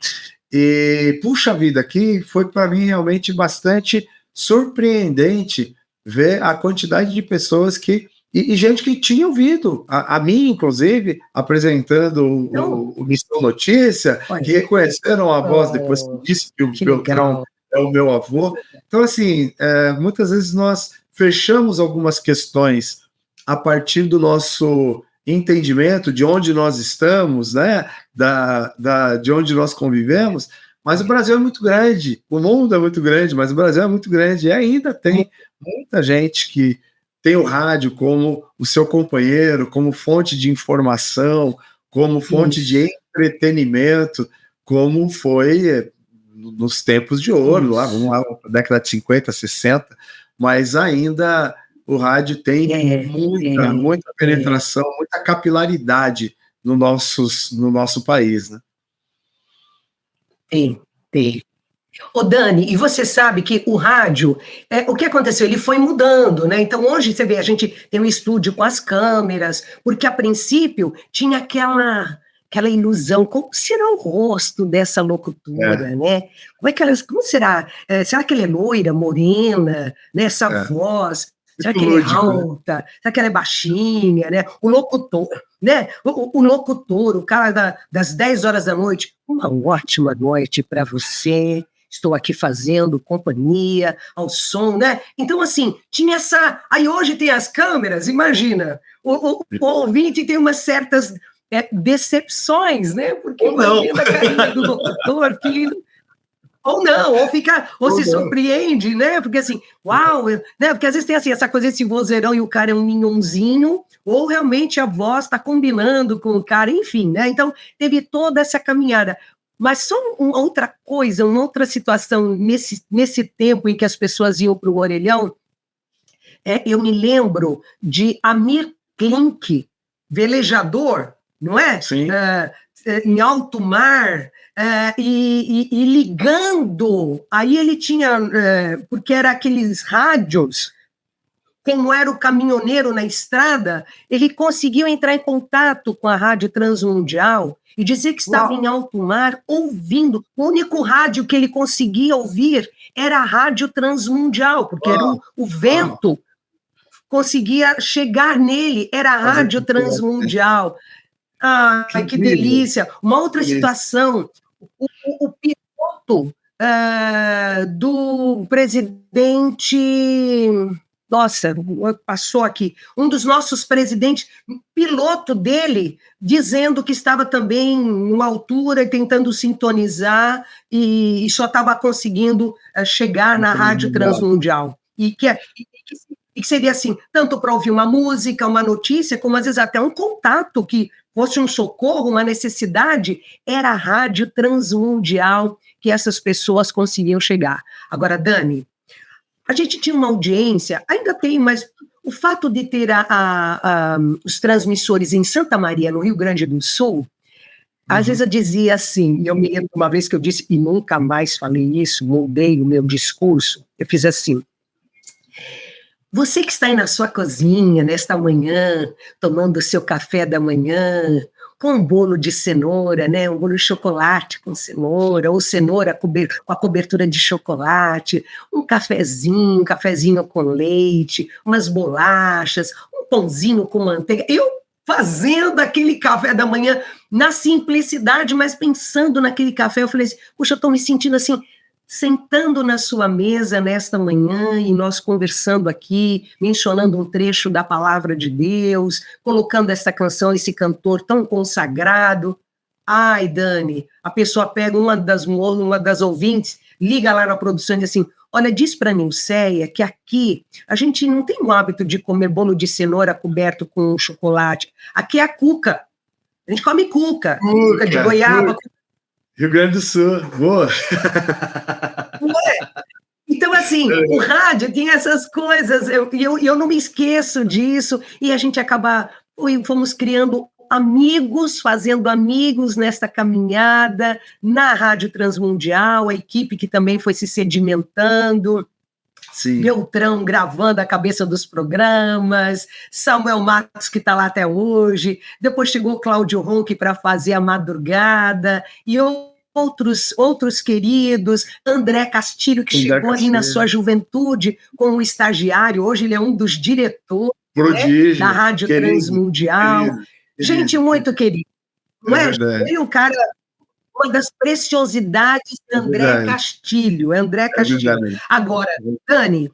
E, puxa vida, aqui foi para mim realmente bastante surpreendente ver a quantidade de pessoas e gente que tinha ouvido, a mim, inclusive, apresentando o Missão Notícia, que reconheceram a voz depois que disse que o Beltrão é o meu avô. Então, assim, muitas vezes nós fechamos algumas questões a partir do nosso entendimento de onde nós estamos, né, de onde nós convivemos, mas o Brasil é muito grande, o mundo é muito grande, mas o Brasil é muito grande, e ainda tem muita gente que tem o rádio como o seu companheiro, como fonte de informação, como fonte de entretenimento, como foi nos tempos de ouro, vamos lá, década de 50, 60, mas ainda o rádio tem muita penetração, muita capilaridade no nosso país, né? Tem. Ô Dani, e você sabe que o rádio, o que aconteceu? Ele foi mudando, né? Então hoje você vê, a gente tem um estúdio com as câmeras, porque a princípio tinha aquela ilusão, como será o rosto dessa locutora, né? Como será? Será que ela é loira, morena, né? Essa voz? Será que ela é alta? Será que ela é baixinha, né? O locutor, né? O locutor, o cara das 10 horas da noite, uma ótima noite para você. Estou aqui fazendo companhia ao som, né? Então, assim, tinha essa... Aí hoje tem as câmeras, imagina, o ouvinte tem umas certas decepções, né? Porque imagina a carinha do locutor, que... Ou não, ou se surpreende, né? Porque assim, uau, né? Porque às vezes tem assim, essa coisa desse vozeirão e o cara é um minhonzinho, ou realmente a voz está combinando com o cara, enfim, né? Então, teve toda essa caminhada. Mas só uma outra coisa, uma outra situação nesse tempo em que as pessoas iam para o orelhão, eu me lembro de Amir Klink, velejador, não é? Sim. Em alto mar, e ligando, aí ele tinha, porque era aqueles rádios, como era o caminhoneiro na estrada, ele conseguiu entrar em contato com a Rádio Transmundial e dizer que estava em alto mar, ouvindo. O único rádio que ele conseguia ouvir era a Rádio Transmundial, porque era o vento conseguia chegar nele, era a Rádio Transmundial. Ai, que delícia! Uma outra situação, o piloto do presidente... Nossa, passou aqui. Um dos nossos presidentes, piloto dele, dizendo que estava também numa altura e tentando sintonizar e só estava conseguindo chegar na Rádio Transmundial. E que seria assim, tanto para ouvir uma música, uma notícia, como às vezes até um contato que fosse um socorro, uma necessidade, era a Rádio Transmundial que essas pessoas conseguiam chegar. Agora, Dani, a gente tinha uma audiência, ainda tem, mas o fato de ter os transmissores em Santa Maria, no Rio Grande do Sul, às vezes eu dizia assim, eu me lembro uma vez que eu disse, e nunca mais falei isso, mudei o meu discurso, eu fiz assim: você que está aí na sua cozinha, nesta manhã, tomando o seu café da manhã, com um bolo de cenoura, né? Um bolo de chocolate com cenoura, ou cenoura com a cobertura de chocolate, um cafezinho com leite, umas bolachas, um pãozinho com manteiga. Eu fazendo aquele café da manhã na simplicidade, mas pensando naquele café, eu falei assim, puxa, eu estou me sentindo assim, sentando na sua mesa nesta manhã e nós conversando aqui, mencionando um trecho da palavra de Deus, colocando essa canção, esse cantor tão consagrado. Ai, Dani, a pessoa pega uma das ouvintes, liga lá na produção e diz assim, olha, diz para a Nilceia que aqui a gente não tem o hábito de comer bolo de cenoura coberto com chocolate. Aqui é a cuca. A gente come cuca de goiaba. Cuca. Rio Grande do Sul, boa. Então, assim, o rádio tem essas coisas, eu não me esqueço disso, e a gente fomos criando amigos, fazendo amigos nesta caminhada, na Rádio Transmundial, a equipe que também foi se sedimentando, sim. Beltrão gravando a cabeça dos programas, Samuel Matos, que está lá até hoje, depois chegou o Cláudio Ronque para fazer a madrugada, e outros queridos, André Castilho, que chegou ali na sua juventude como estagiário, hoje ele é um dos diretores, prodígio, da Rádio Transmundial. Gente, muito querido. Não é? Ele, o cara, uma das preciosidades de André Castilho. André Castilho. Agora, Dani,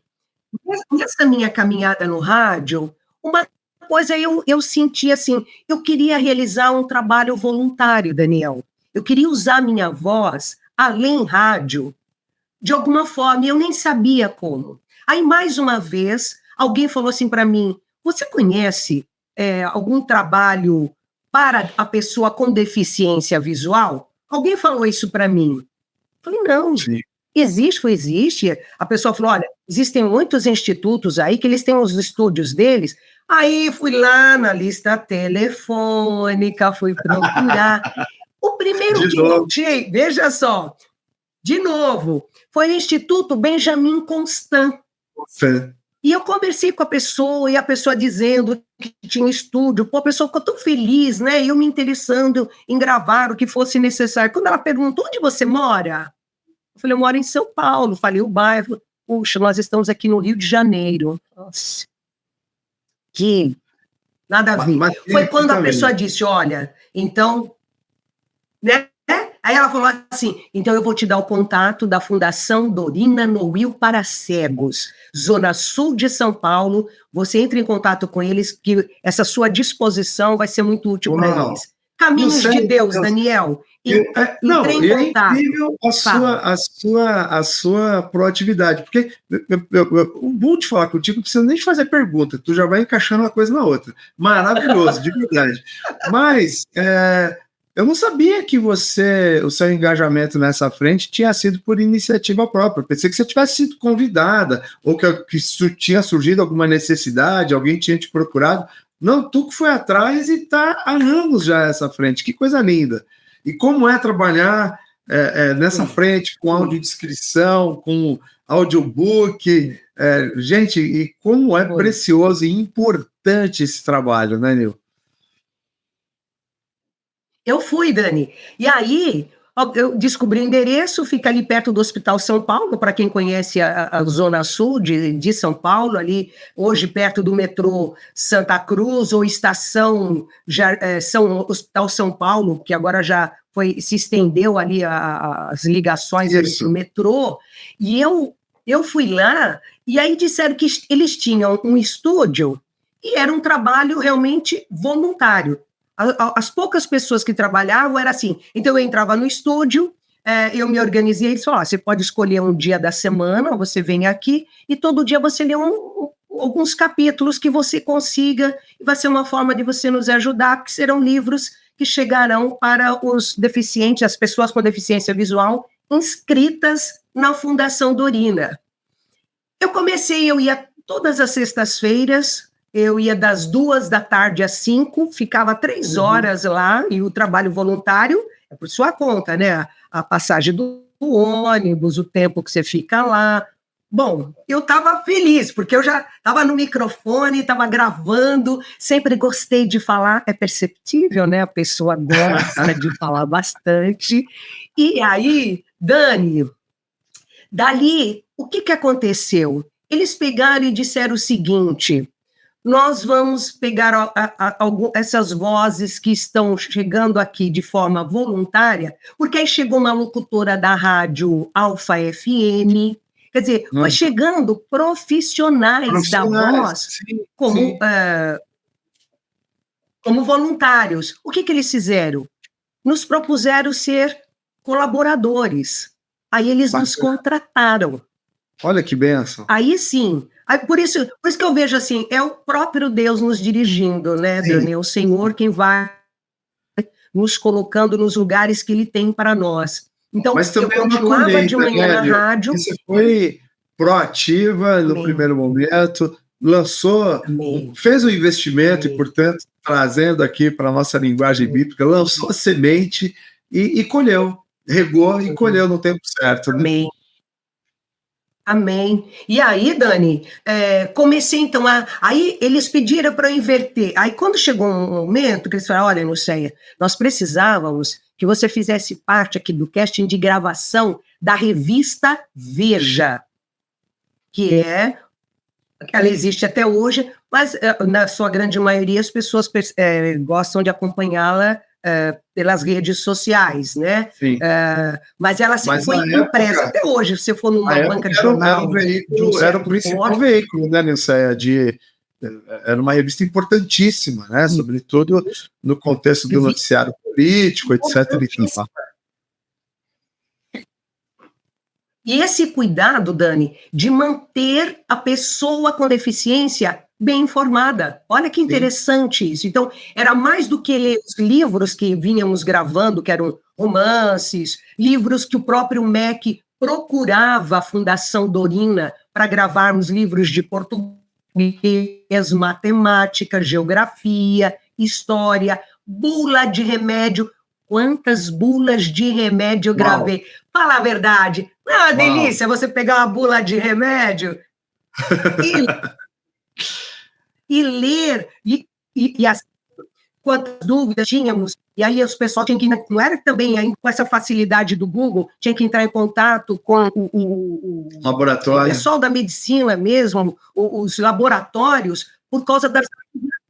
nessa minha caminhada no rádio, uma coisa eu senti assim, eu queria realizar um trabalho voluntário, Daniel. Eu queria usar minha voz, além rádio, de alguma forma, e eu nem sabia como. Aí, mais uma vez, alguém falou assim para mim, você conhece algum trabalho para a pessoa com deficiência visual? Alguém falou isso para mim. Eu falei, não, sim. Existe. A pessoa falou, olha, existem muitos institutos aí que eles têm os estúdios deles. Aí fui lá na lista telefônica, fui procurar. O primeiro que eu achei, veja só, de novo, foi o Instituto Benjamin Constant. Sim. E eu conversei com a pessoa, e a pessoa dizendo que tinha um estúdio. Pô, a pessoa ficou tão feliz, né? Eu me interessando em gravar o que fosse necessário. Quando ela perguntou, onde você mora? Eu falei, eu moro em São Paulo. Falei, o bairro. Puxa, nós estamos aqui no Rio de Janeiro. Nossa. Que nada a ver. Mas foi quando a pessoa disse, olha, então, né? Aí ela falou assim, então eu vou te dar o contato da Fundação Dorina Noil para Cegos, Zona Sul de São Paulo, você entra em contato com eles, que essa sua disposição vai ser muito útil para eles. Caminhos de Deus, Daniel. Não, é incrível a sua proatividade, porque o bom de falar contigo não precisa nem de fazer pergunta, tu já vai encaixando uma coisa na outra. Maravilhoso, de verdade. Mas eu não sabia que o seu engajamento nessa frente tinha sido por iniciativa própria. Pensei que você tivesse sido convidada, ou que tinha surgido alguma necessidade, alguém tinha te procurado. Não, tu que foi atrás e está há anos já essa frente. Que coisa linda. E como é trabalhar nessa frente, com audiodescrição, com audiobook. Gente, e como é precioso e importante esse trabalho, né, Nil? Eu fui, Dani. E aí, eu descobri o endereço, fica ali perto do Hospital São Paulo, para quem conhece a Zona Sul de São Paulo, ali hoje perto do metrô Santa Cruz, ou estação Hospital São Paulo, que agora já se estendeu ali as ligações do metrô. E eu fui lá, e aí disseram que eles tinham um estúdio, e era um trabalho realmente voluntário. As poucas pessoas que trabalhavam era assim, então eu entrava no estúdio, eu me organizei, eles falaram, você pode escolher um dia da semana, você vem aqui, e todo dia você lê alguns capítulos que você consiga, e vai ser uma forma de você nos ajudar, porque serão livros que chegarão para os deficientes, as pessoas com deficiência visual, inscritas na Fundação Dorina. Eu ia todas as sextas-feiras, eu ia das 14h às 5h, ficava 3 horas lá, e o trabalho voluntário é por sua conta, né? A passagem do ônibus, o tempo que você fica lá. Bom, eu estava feliz, porque eu já estava no microfone, estava gravando, sempre gostei de falar, é perceptível, né? A pessoa gosta de falar bastante. E aí, Dani, dali, o que aconteceu? Eles pegaram e disseram o seguinte, nós vamos pegar essas vozes que estão chegando aqui de forma voluntária, porque aí chegou uma locutora da rádio Alfa FM, quer dizer, foi chegando profissionais da voz como voluntários. O que eles fizeram? Nos propuseram ser colaboradores. Aí eles nos contrataram. Olha que bênção. Aí sim. Por isso que eu vejo assim, é o próprio Deus nos dirigindo, né, Dani? É o Senhor quem vai nos colocando nos lugares que Ele tem para nós. Então, mas também eu continuava de manhã na rádio. Você foi proativa no primeiro momento, lançou, fez um investimento e, portanto, trazendo aqui para a nossa linguagem bíblica, lançou a semente e colheu, regou e colheu no tempo certo. Né? Amém. E aí, Dani, comecei então aí eles pediram para eu inverter. Aí quando chegou um momento que eles falaram, olha, Nuceia, nós precisávamos que você fizesse parte aqui do casting de gravação da revista Veja, que ela existe até hoje, mas na sua grande maioria as pessoas gostam de acompanhá-la pelas redes sociais, né? Mas ela sempre foi impressa até hoje. Se você for numa banca de jornal, era o principal veículo, né, Nuceia? Era uma revista importantíssima, né? Sobretudo no contexto do noticiário político, etc. E esse cuidado, Dani, de manter a pessoa com deficiência bem informada. Olha que interessante isso. Então, era mais do que ler os livros que vínhamos gravando, que eram romances, livros que o próprio MEC procurava a Fundação Dorina para gravarmos livros de português, matemática, geografia, história, bula de remédio. Quantas bulas de remédio eu gravei? Uau. Fala a verdade. Não é uma delícia você pegar uma bula de remédio e ler, e as quantas dúvidas tínhamos, e aí os pessoal tinha que, não era também aí, com essa facilidade do Google, tinha que entrar em contato com o laboratório, o pessoal da medicina mesmo, os laboratórios, por causa das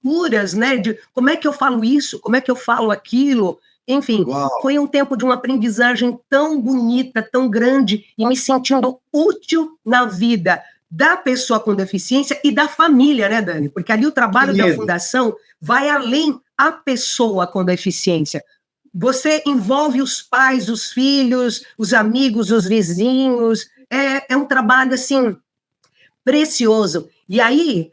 culturas, né, de como é que eu falo isso, como é que eu falo aquilo, enfim, foi um tempo de uma aprendizagem tão bonita, tão grande, e me sentindo útil na vida da pessoa com deficiência e da família, né, Dani? Porque ali o trabalho da fundação vai além a pessoa com deficiência. Você envolve os pais, os filhos, os amigos, os vizinhos. É um trabalho, assim, precioso. E aí,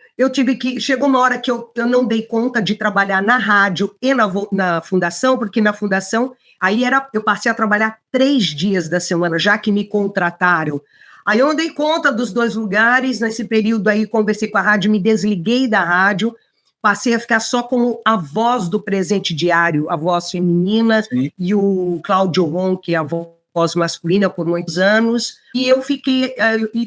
chegou uma hora que eu não dei conta de trabalhar na rádio e na fundação, porque na fundação, eu passei a trabalhar 3 dias da semana, já que me contrataram. Aí eu não dei conta dos 2 lugares, nesse período aí conversei com a rádio, me desliguei da rádio, passei a ficar só como a voz do Presente Diário, a voz feminina, e o Cláudio Ron, que é a voz masculina por muitos anos, e eu fiquei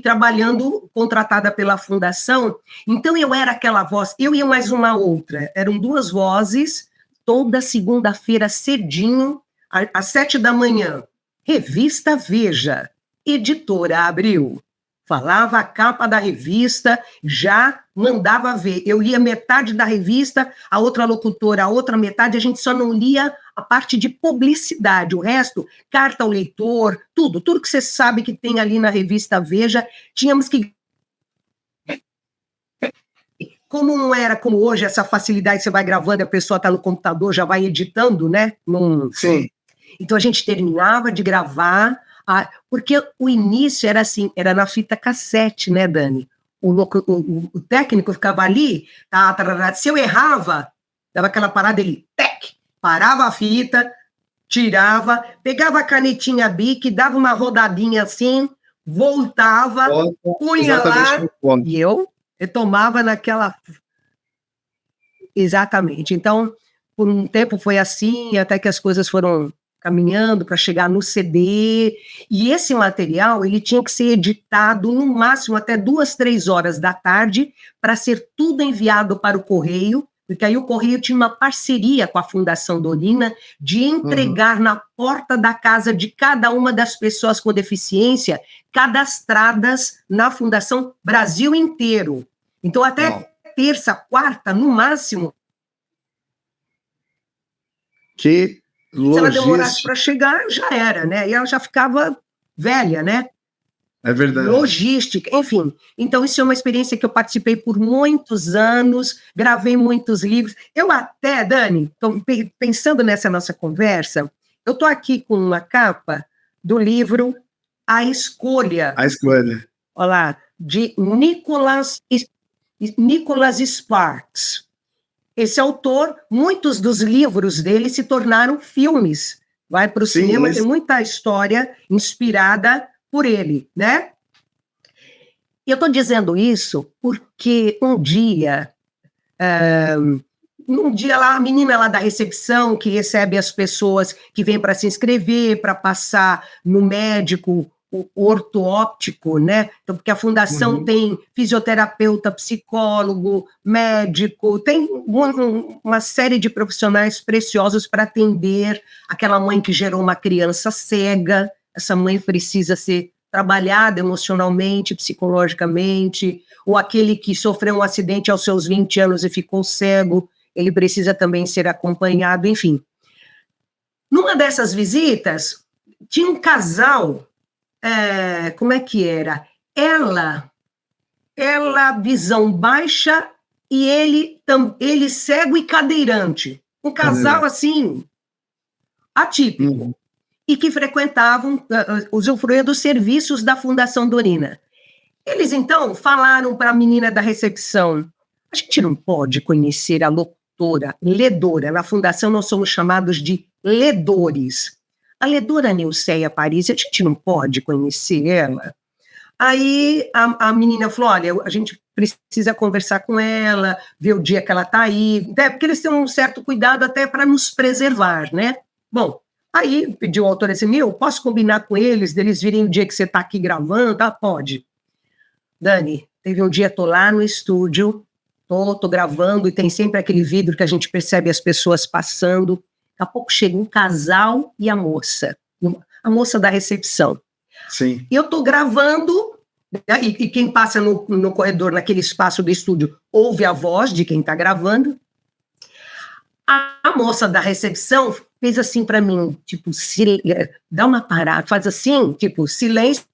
trabalhando, contratada pela fundação, então eu era aquela voz, eu e mais uma outra, eram 2 vozes, toda segunda-feira cedinho, às 7 da manhã, Revista Veja, Editora Abril, falava a capa da revista, já mandava ver. Eu lia metade da revista, a outra locutora, a outra metade, a gente só não lia a parte de publicidade, o resto, carta ao leitor, tudo que você sabe que tem ali na revista Veja, tínhamos que... Como não era como hoje, essa facilidade, você vai gravando, a pessoa está no computador, já vai editando, né? Sim. Então a gente terminava de gravar, porque o início era assim, era na fita cassete, né, Dani? O técnico ficava ali, se eu errava, dava aquela parada, ele parava a fita, tirava, pegava a canetinha Bic, dava uma rodadinha assim, voltava, punha lá, e eu retomava naquela... Exatamente. Então, por um tempo foi assim, até que as coisas foram caminhando para chegar no CD, e esse material ele tinha que ser editado no máximo até 2, 3 horas da tarde para ser tudo enviado para o Correio, porque aí o Correio tinha uma parceria com a Fundação Dorina de entregar na porta da casa de cada uma das pessoas com deficiência cadastradas na Fundação Brasil inteiro. Então até terça, quarta, no máximo. Que logística. Se ela demorasse para chegar, já era, né? E ela já ficava velha, né? É verdade. Logística, enfim. Então, isso é uma experiência que eu participei por muitos anos, gravei muitos livros. Eu até, Dani, pensando nessa nossa conversa, eu estou aqui com uma capa do livro A Escolha. A Escolha. Olha lá, de Nicholas Sparks. Esse autor, muitos dos livros dele se tornaram filmes. Vai para o cinema, tem muita história inspirada por ele, né? E eu estou dizendo isso porque um dia lá, a menina lá da recepção que recebe as pessoas que vêm para se inscrever, para passar no médico ortoóptico, né? Então, porque a fundação tem fisioterapeuta, psicólogo, médico, tem uma série de profissionais preciosos para atender aquela mãe que gerou uma criança cega. Essa mãe precisa ser trabalhada emocionalmente, psicologicamente, ou aquele que sofreu um acidente aos seus 20 anos e ficou cego, ele precisa também ser acompanhado, enfim. Numa dessas visitas, tinha um casal, como é que era? Ela visão baixa e ele cego e cadeirante. Um casal, assim, atípico. E que frequentavam, usufruíam dos serviços da Fundação Dorina. Eles, então, falaram para a menina da recepção: a gente não pode conhecer a ledora. Na Fundação nós somos chamados de ledores. A ledora Nilceia Paris, a gente não pode conhecer ela. Aí a menina falou: olha, a gente precisa conversar com ela, ver o dia que ela está aí, até porque eles têm um certo cuidado até para nos preservar, né? Bom, aí pediu o autor assim: posso combinar com eles, deles virem o dia que você está aqui gravando? Tá, pode. Dani, teve um dia, estou lá no estúdio, estou gravando e tem sempre aquele vidro que a gente percebe as pessoas passando. Daqui a pouco chega um casal e a moça da recepção. Sim. Eu estou gravando, e quem passa no corredor, naquele espaço do estúdio, ouve a voz de quem está gravando. A moça da recepção fez assim para mim, tipo, dá uma parada, faz assim, tipo, silêncio,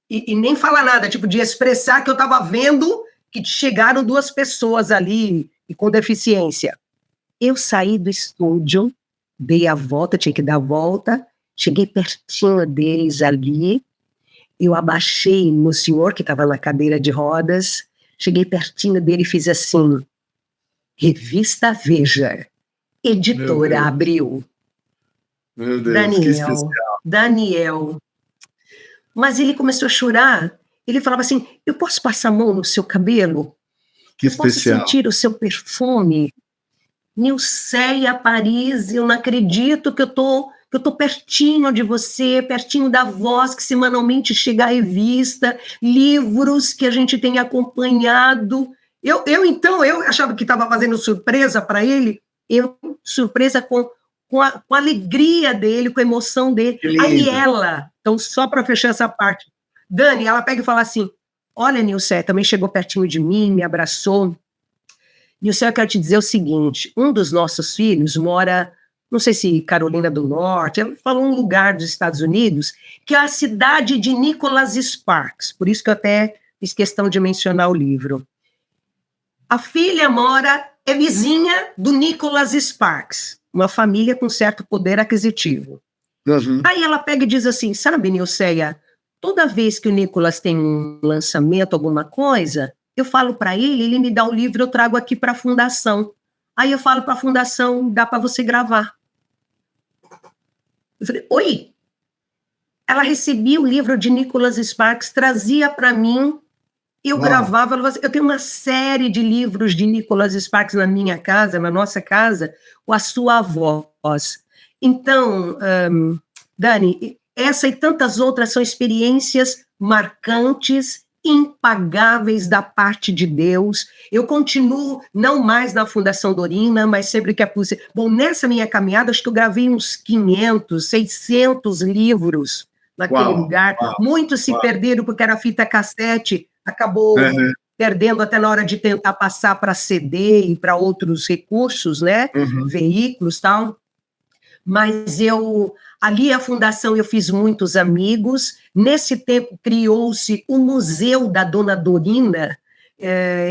e nem fala nada, tipo, de expressar que eu estava vendo que chegaram 2 pessoas ali e com deficiência. Eu saí do estúdio, dei a volta, tinha que dar a volta, cheguei pertinho deles ali, eu abaixei no senhor que estava na cadeira de rodas, cheguei pertinho dele e fiz assim: Revista Veja, Editora Abril. Meu Deus, que especial. Daniel. Mas ele começou a chorar. Ele falava assim: eu posso passar a mão no seu cabelo? Que especial. Posso sentir o seu perfume? Nilceia Paris, eu não acredito que eu tô pertinho de você, pertinho da voz que semanalmente chega à revista, livros que a gente tem acompanhado. Eu achava que estava fazendo surpresa para ele, surpresa com a alegria dele, com a emoção dele. Aí ela, então só para fechar essa parte, Dani, ela pega e fala assim: olha, Nilceia, também chegou pertinho de mim, me abraçou. Nilceia, eu quero te dizer o seguinte: um dos nossos filhos mora, não sei se Carolina do Norte, ela falou um lugar dos Estados Unidos, que é a cidade de Nicholas Sparks, por isso que eu até fiz questão de mencionar o livro. A filha é vizinha do Nicholas Sparks, uma família com certo poder aquisitivo. Aí ela pega e diz assim: sabe, Nilceia, toda vez que o Nicholas tem um lançamento, alguma coisa, eu falo para ele me dá o livro, eu trago aqui para a fundação. Aí eu falo para a fundação: dá para você gravar. Eu falei: oi? Ela recebia o livro de Nicholas Sparks, trazia para mim, eu gravava. Eu tenho uma série de livros de Nicholas Sparks na minha casa, na nossa casa, com a sua voz. Então, Dani, essa e tantas outras são experiências marcantes, impagáveis da parte de Deus. Eu continuo, não mais na Fundação Dorina, mas sempre que é possível. Bom, nessa minha caminhada, acho que eu gravei uns 500, 600 livros naquele lugar. Muitos se perderam porque era fita cassete, acabou perdendo até na hora de tentar passar para CD e para outros recursos, né? Veículos e tal. Mas ali a fundação eu fiz muitos amigos. Nesse tempo criou-se o Museu da Dona Dorina,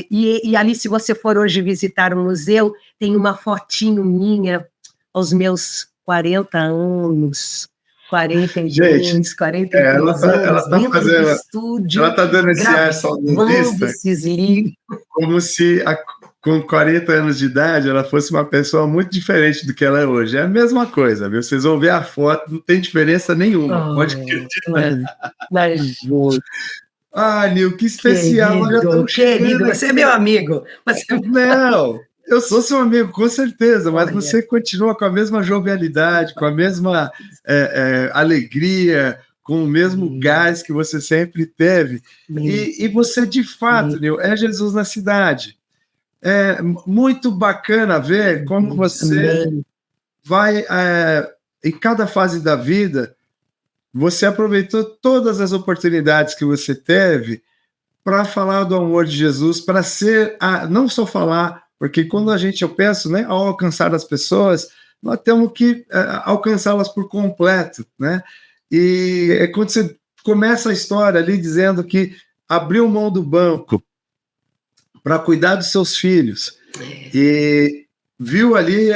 e ali, se você for hoje visitar o museu, tem uma fotinho minha aos meus 40 anos, 42, 43 anos, dentro do estúdio, ela está dando esse ar saudosista, esses livros. Como se com 40 anos de idade ela fosse uma pessoa muito diferente do que ela é hoje. É a mesma coisa, viu? Vocês vão ver a foto, não tem diferença nenhuma. Pode acreditar. Nil, que especial. Querido, você é meu amigo. Não, eu sou seu amigo, com certeza, mas você continua com a mesma jovialidade, com a mesma alegria, com o mesmo gás que você sempre teve. E você, de fato, Nil, é Jesus na cidade. É muito bacana ver como você vai, em cada fase da vida, você aproveitou todas as oportunidades que você teve para falar do amor de Jesus, para ser, não só falar, porque quando eu penso, né, ao alcançar as pessoas, nós temos que alcançá-las por completo, né? E é quando você começa a história ali dizendo que abriu mão do banco para cuidar dos seus filhos e viu ali,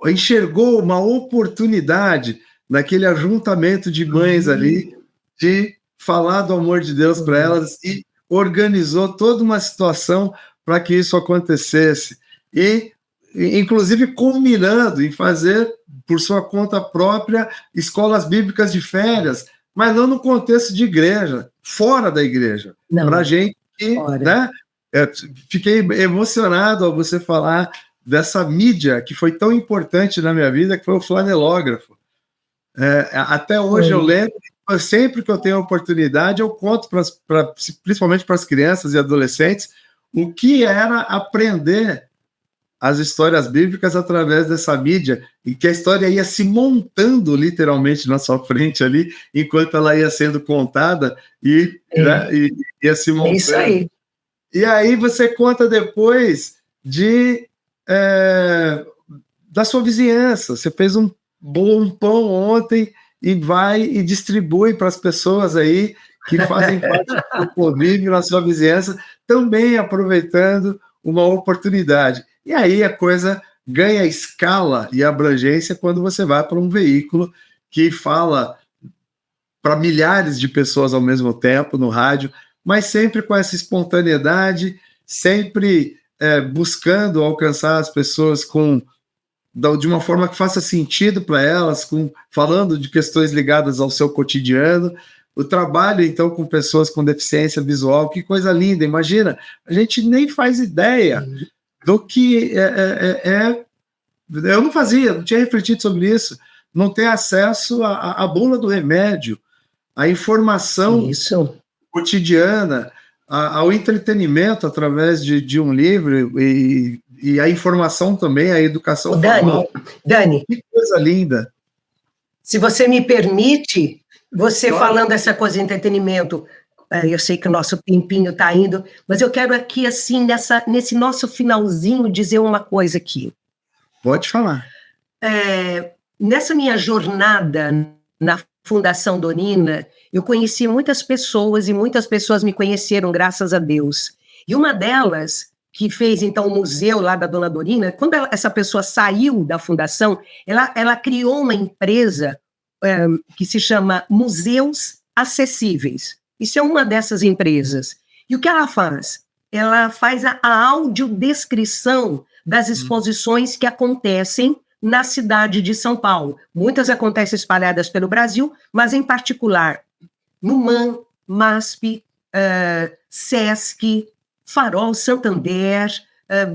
enxergou uma oportunidade naquele ajuntamento de mães ali de falar do amor de Deus para elas e organizou toda uma situação para que isso acontecesse e, inclusive, culminando em fazer, por sua conta própria, escolas bíblicas de férias, mas não no contexto de igreja, fora da igreja, para a gente que, né? Fiquei emocionado ao você falar dessa mídia que foi tão importante na minha vida, que foi o flanelógrafo. Até hoje eu lembro, sempre que eu tenho a oportunidade, eu conto, principalmente para as crianças e adolescentes, o que era aprender as histórias bíblicas através dessa mídia, e que a história ia se montando literalmente na sua frente ali, enquanto ela ia sendo contada e ia se montando. É isso aí. E aí você conta depois da sua vizinhança. Você fez um bom pão ontem e vai e distribui para as pessoas aí que fazem parte do convívio na sua vizinhança, também aproveitando uma oportunidade. E aí a coisa ganha escala e abrangência quando você vai para um veículo que fala para milhares de pessoas ao mesmo tempo no rádio, mas sempre com essa espontaneidade, sempre buscando alcançar as pessoas de uma forma que faça sentido para elas, falando de questões ligadas ao seu cotidiano. O trabalho, então, com pessoas com deficiência visual, que coisa linda. Imagina, a gente nem faz ideia do que eu não tinha refletido sobre isso, não ter acesso à bula do remédio, à informação cotidiana, ao entretenimento através de um livro e a informação também, a educação formal. Dani, que coisa linda. Se você me permite, você falando essa coisa de entretenimento, eu sei que o nosso tempinho está indo, mas eu quero aqui, assim, nesse nosso finalzinho, dizer uma coisa aqui. Pode falar. Nessa minha jornada na Fundação Dorina, eu conheci muitas pessoas e muitas pessoas me conheceram, graças a Deus. E uma delas, que fez, então, o museu lá da Dona Dorina, quando essa pessoa saiu da fundação, ela criou uma empresa que se chama Museus Acessíveis. Isso é uma dessas empresas. E o que ela faz? Ela faz a audiodescrição das exposições que acontecem na cidade de São Paulo. Muitas acontecem espalhadas pelo Brasil, mas, em particular, no MAM, MASP, SESC, Farol, Santander,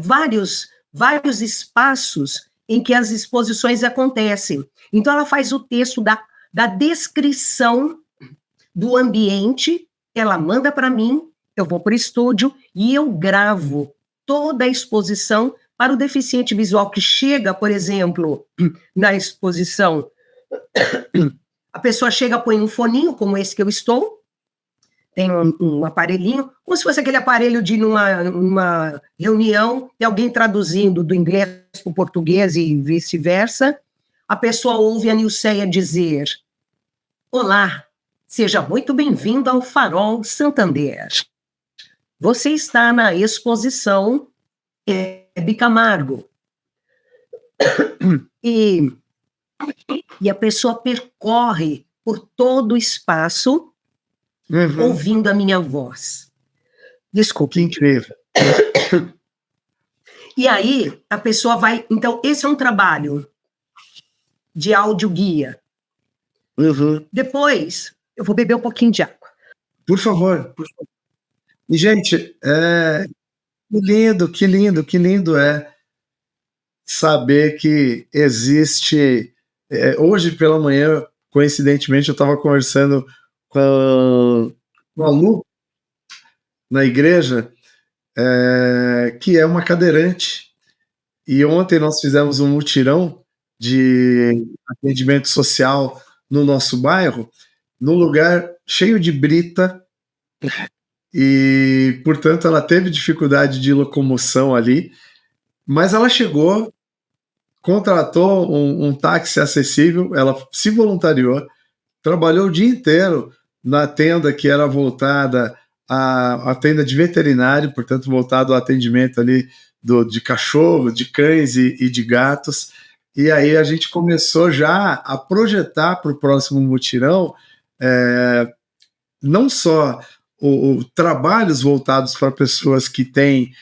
vários espaços em que as exposições acontecem. Então, ela faz o texto da descrição do ambiente, ela manda para mim, eu vou para o estúdio e eu gravo toda a exposição para o deficiente visual que chega, por exemplo, na exposição. A pessoa chega, põe um foninho, como esse que eu estou, tem um aparelhinho, como se fosse aquele aparelho de numa reunião, e alguém traduzindo do inglês para o português e vice-versa. A pessoa ouve a Nilceia dizer: olá, seja muito bem-vindo ao Farol Santander. Você está na exposição Hebe Camargo. E a pessoa percorre por todo o espaço, ouvindo a minha voz. Desculpe. Que incrível. E aí, a pessoa vai... Então, esse é um trabalho de áudio guia. Depois, eu vou beber um pouquinho de água. Por favor. E, gente, que lindo é saber que existe... hoje pela manhã, coincidentemente, eu estava conversando com a Lu, na igreja, que é uma cadeirante, e ontem nós fizemos um mutirão de atendimento social no nosso bairro, num lugar cheio de brita, e, portanto, ela teve dificuldade de locomoção ali, mas ela chegou, contratou um táxi acessível, ela se voluntariou, trabalhou o dia inteiro na tenda que era voltada à tenda de veterinário, portanto, voltado ao atendimento ali de cachorro, de cães e de gatos. E aí a gente começou já a projetar para o próximo mutirão não só trabalhos voltados para pessoas que têm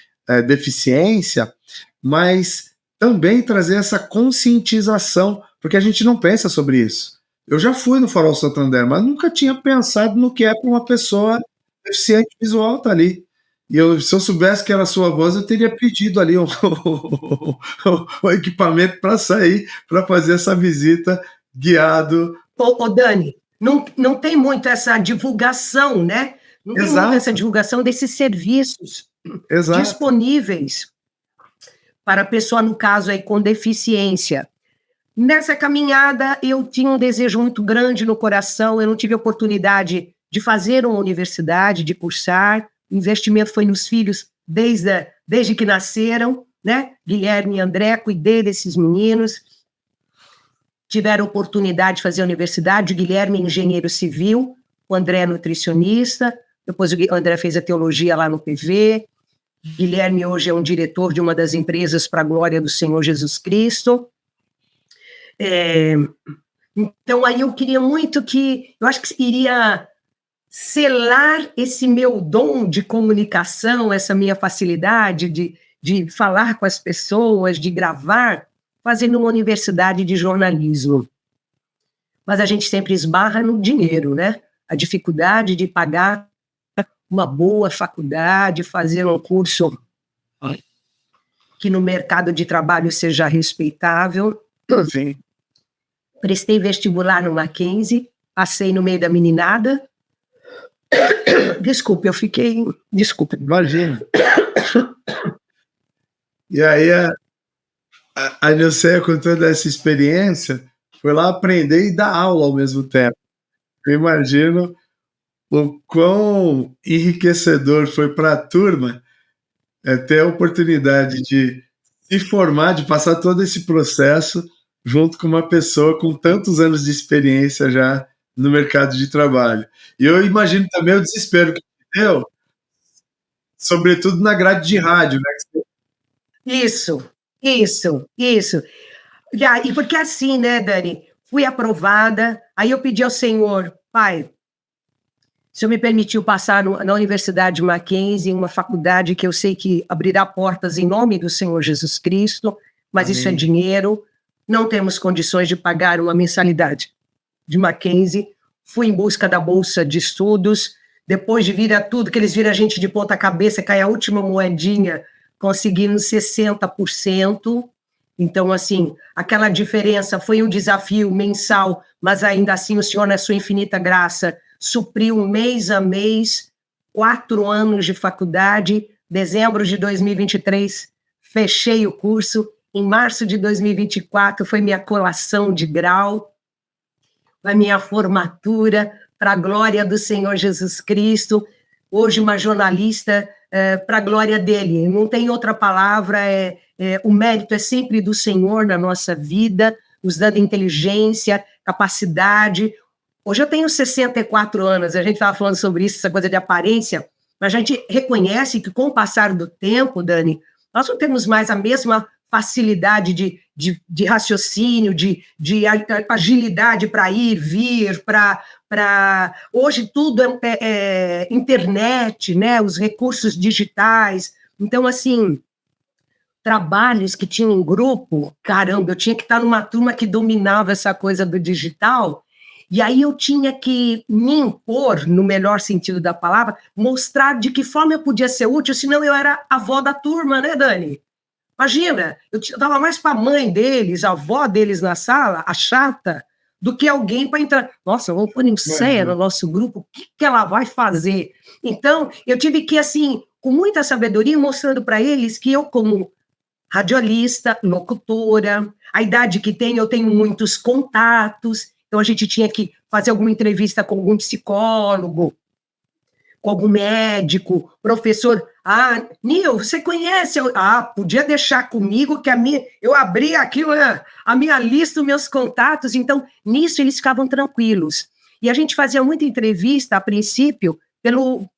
deficiência, mas também trazer essa conscientização, porque a gente não pensa sobre isso. Eu já fui no Farol Santander, mas nunca tinha pensado no que é para uma pessoa deficiente visual estar ali. E se eu soubesse que era a sua voz, eu teria pedido ali o equipamento para sair, para fazer essa visita guiado. Ô Dani, não tem muito essa divulgação, né? Não tem muito essa divulgação desses serviços disponíveis para a pessoa, no caso, aí, com deficiência. Nessa caminhada, eu tinha um desejo muito grande no coração, eu não tive a oportunidade de fazer uma universidade, de cursar, o investimento foi nos filhos desde que nasceram, né? Guilherme e André, cuidei desses meninos, tiveram oportunidade de fazer a universidade, o Guilherme é engenheiro civil, o André é nutricionista, depois o André fez a teologia lá no PV, Guilherme hoje é um diretor de uma das empresas para a glória do Senhor Jesus Cristo. Então, aí eu queria muito eu acho que iria selar esse meu dom de comunicação, essa minha facilidade de falar com as pessoas, de gravar, fazendo uma universidade de jornalismo. Mas a gente sempre esbarra no dinheiro, né? A dificuldade de pagar uma boa faculdade, fazer um curso que no mercado de trabalho seja respeitável. Sim. Prestei vestibular no Mackenzie, passei no meio da meninada. Desculpe, eu fiquei... Desculpa. Imagina. E aí a Nilceia, com toda essa experiência, foi lá aprender e dar aula ao mesmo tempo. Eu imagino o quão enriquecedor foi para a turma ter a oportunidade de se formar, de passar todo esse processo junto com uma pessoa com tantos anos de experiência já no mercado de trabalho. E eu imagino também o desespero que deu, sobretudo na grade de rádio, né? Isso. E porque assim, né, Dani, fui aprovada, aí eu pedi ao Senhor, Pai, o Senhor me permitiu passar na Universidade Mackenzie, uma faculdade que eu sei que abrirá portas em nome do Senhor Jesus Cristo, mas Amém. Isso é dinheiro, não temos condições de pagar uma mensalidade de Mackenzie. Fui em busca da bolsa de estudos, depois de vir a tudo, que eles viram a gente de ponta cabeça, cai a última moedinha, conseguimos 60%. Então, assim, aquela diferença foi um desafio mensal, mas ainda assim o Senhor, na sua infinita graça, supriu mês a mês, 4 anos de faculdade. Dezembro de 2023, fechei o curso. Em março de 2024, foi minha colação de grau, a minha formatura. para a glória do Senhor Jesus Cristo. Hoje, uma jornalista para a glória dele. Não tem outra palavra, o mérito é sempre do Senhor na nossa vida, nos dando inteligência, capacidade. Hoje eu tenho 64 anos, a gente estava falando sobre isso, essa coisa de aparência, mas a gente reconhece que com o passar do tempo, Dani, nós não temos mais a mesma facilidade de raciocínio, de agilidade para ir, vir, hoje tudo é internet, né? Os recursos digitais. Então, assim, trabalhos que tinham um grupo, caramba, eu tinha que estar numa turma que dominava essa coisa do digital, e aí eu tinha que me impor, no melhor sentido da palavra, mostrar de que forma eu podia ser útil, senão eu era a avó da turma, né, Dani? Imagina, eu estava mais para a mãe deles, a avó deles na sala, a chata, do que alguém para entrar. Nossa, vamos pôr em cena no nosso grupo, o que ela vai fazer? Então, eu tive que, assim, com muita sabedoria, mostrando para eles que eu, como radialista, locutora, a idade que tenho, eu tenho muitos contatos, então a gente tinha que fazer alguma entrevista com algum psicólogo, com algum médico, professor. Nil, você conhece? Podia deixar comigo que eu abri aqui a minha lista, os meus contatos, então nisso eles ficavam tranquilos. E a gente fazia muita entrevista, a princípio, pelo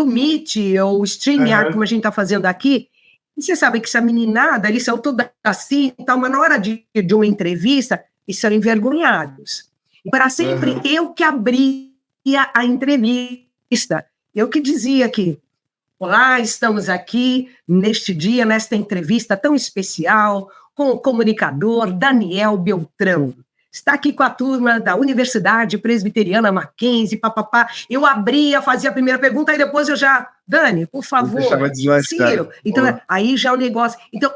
Meet ou StreamYard, como a gente está fazendo aqui. E você sabe que essa meninada, eles são todos assim, então, mas na hora de uma entrevista, eles são envergonhados. E para sempre eu que abria a entrevista, eu que dizia que, olá, estamos aqui neste dia, nesta entrevista tão especial, com o comunicador Daniel Beltrão. Está aqui com a turma da Universidade Presbiteriana Mackenzie, papapá. Eu abria, fazia a primeira pergunta, e depois eu já... Dani, por favor. Ciro. Então, aí já o negócio... Então,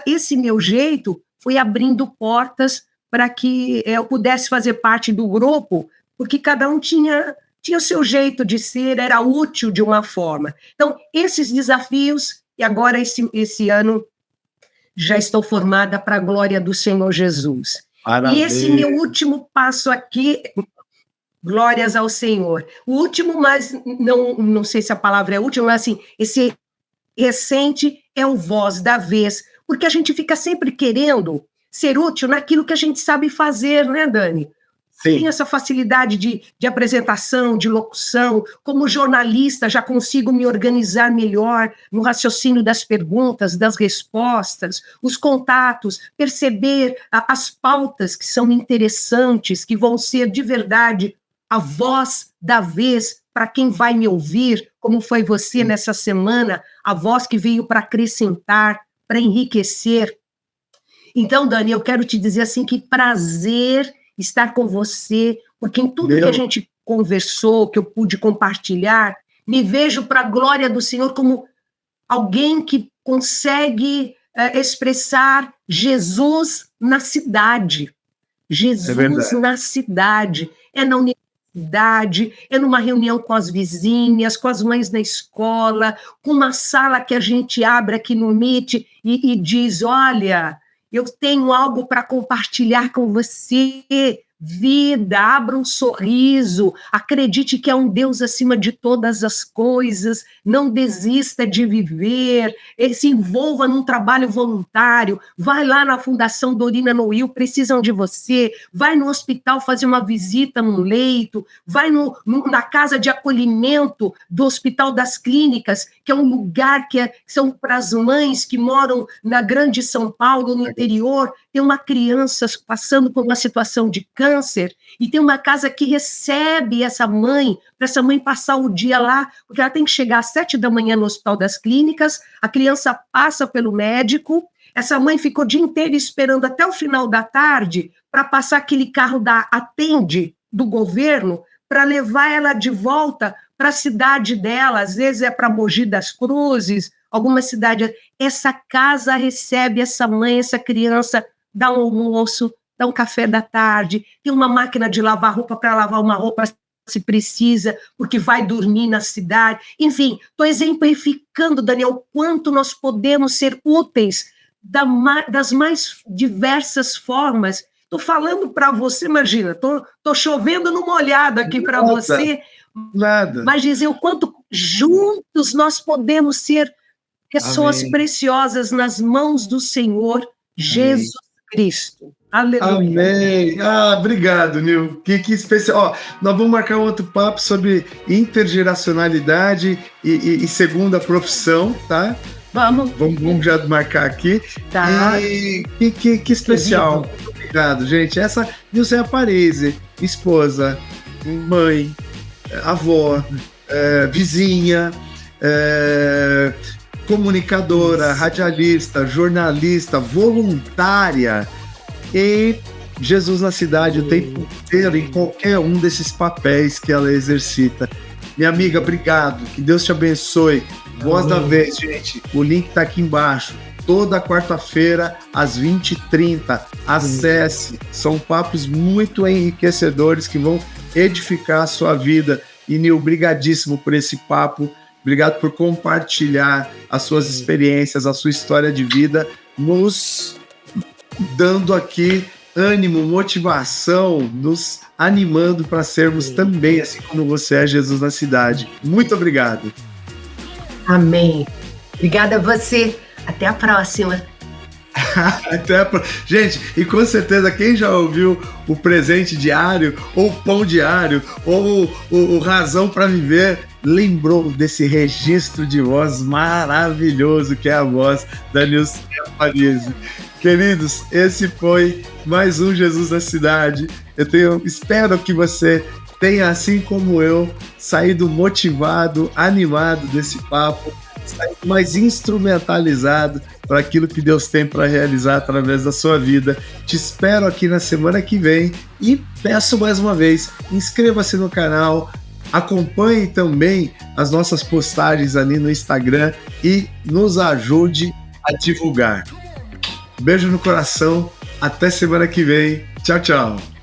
esse meu jeito foi abrindo portas para que eu pudesse fazer parte do grupo, porque cada um tinha o seu jeito de ser, era útil de uma forma. Então, esses desafios, e agora esse ano já estou formada para a glória do Senhor Jesus. Parabéns. E esse meu último passo aqui, glórias ao Senhor. O último, mas não sei se a palavra é última, mas assim, esse recente é o voz da vez, porque a gente fica sempre querendo ser útil naquilo que a gente sabe fazer, né, Dani? Sim. Tenho essa facilidade de apresentação, de locução. Como jornalista, já consigo me organizar melhor no raciocínio das perguntas, das respostas, os contatos, perceber as pautas que são interessantes, que vão ser de verdade a voz da vez para quem vai me ouvir, como foi você nessa semana, a voz que veio para acrescentar, para enriquecer. Então, Dani, eu quero te dizer assim que prazer estar com você, porque em tudo que a gente conversou, que eu pude compartilhar, me vejo para a glória do Senhor como alguém que consegue expressar Jesus na cidade. Jesus na cidade. É na universidade, é numa reunião com as vizinhas, com as mães da escola, com uma sala que a gente abre aqui no Meet e diz, olha... Eu tenho algo para compartilhar com você. Vida, abra um sorriso, acredite que é um Deus acima de todas as coisas, não desista de viver, se envolva num trabalho voluntário, vai lá na Fundação Dorina Noil, precisam de você, vai no hospital fazer uma visita num leito, vai na casa de acolhimento do Hospital das Clínicas, que é um lugar que são para as mães que moram na grande São Paulo, no interior, tem uma criança passando por uma situação de câncer, e tem uma casa que recebe essa mãe, para essa mãe passar o dia lá, porque ela tem que chegar às 7 da manhã no Hospital das Clínicas, a criança passa pelo médico, essa mãe ficou o dia inteiro esperando até o final da tarde para passar aquele carro da Atende, do governo, para levar ela de volta para a cidade dela, às vezes é para Mogi das Cruzes, alguma cidade. Essa casa recebe essa mãe, essa criança, dá um almoço, dá um café da tarde, tem uma máquina de lavar roupa para lavar uma roupa se precisa, porque vai dormir na cidade. Enfim, estou exemplificando, Daniel, o quanto nós podemos ser úteis das mais diversas formas Tô falando para você, imagina, tô chovendo no molhado aqui para você, Nada. mas dizer o quanto juntos nós podemos ser pessoas Amém. preciosas nas mãos do Senhor Jesus Cristo. Aleluia. Amém. Obrigado, Nil. Que especial. Ó, nós vamos marcar um outro papo sobre intergeracionalidade e segunda profissão, tá? Vamos já marcar aqui. Tá. E que especial. Muito obrigado, gente. Essa Nilce Aparese, esposa, mãe, avó, vizinha, comunicadora, radialista, jornalista, voluntária e Jesus na cidade o tempo inteiro, em qualquer um desses papéis que ela exercita. Minha amiga, obrigado. Que Deus te abençoe. Voz da vez, gente. O link tá aqui embaixo. Toda quarta-feira, às 20h30. Acesse. São papos muito enriquecedores que vão edificar a sua vida. E, Nil, brigadíssimo por esse papo. Obrigado por compartilhar as suas experiências, a sua história de vida, nos dando aqui ânimo, motivação, nos animando para sermos também, assim como você é, Jesus na cidade. Muito obrigado. Amém. Obrigada a você. Até a próxima. Gente, e com certeza quem já ouviu o presente diário, ou o pão diário, ou o razão para viver, lembrou desse registro de voz maravilhoso que é a voz da Nilce Aparese. Queridos, esse foi mais um Jesus na Cidade. Espero que você tenha, assim como eu, saído motivado, animado desse papo, saído mais instrumentalizado para aquilo que Deus tem para realizar através da sua vida. Te espero aqui na semana que vem e peço mais uma vez, inscreva-se no canal, acompanhe também as nossas postagens ali no Instagram e nos ajude a divulgar. Beijo no coração, até semana que vem. Tchau, tchau.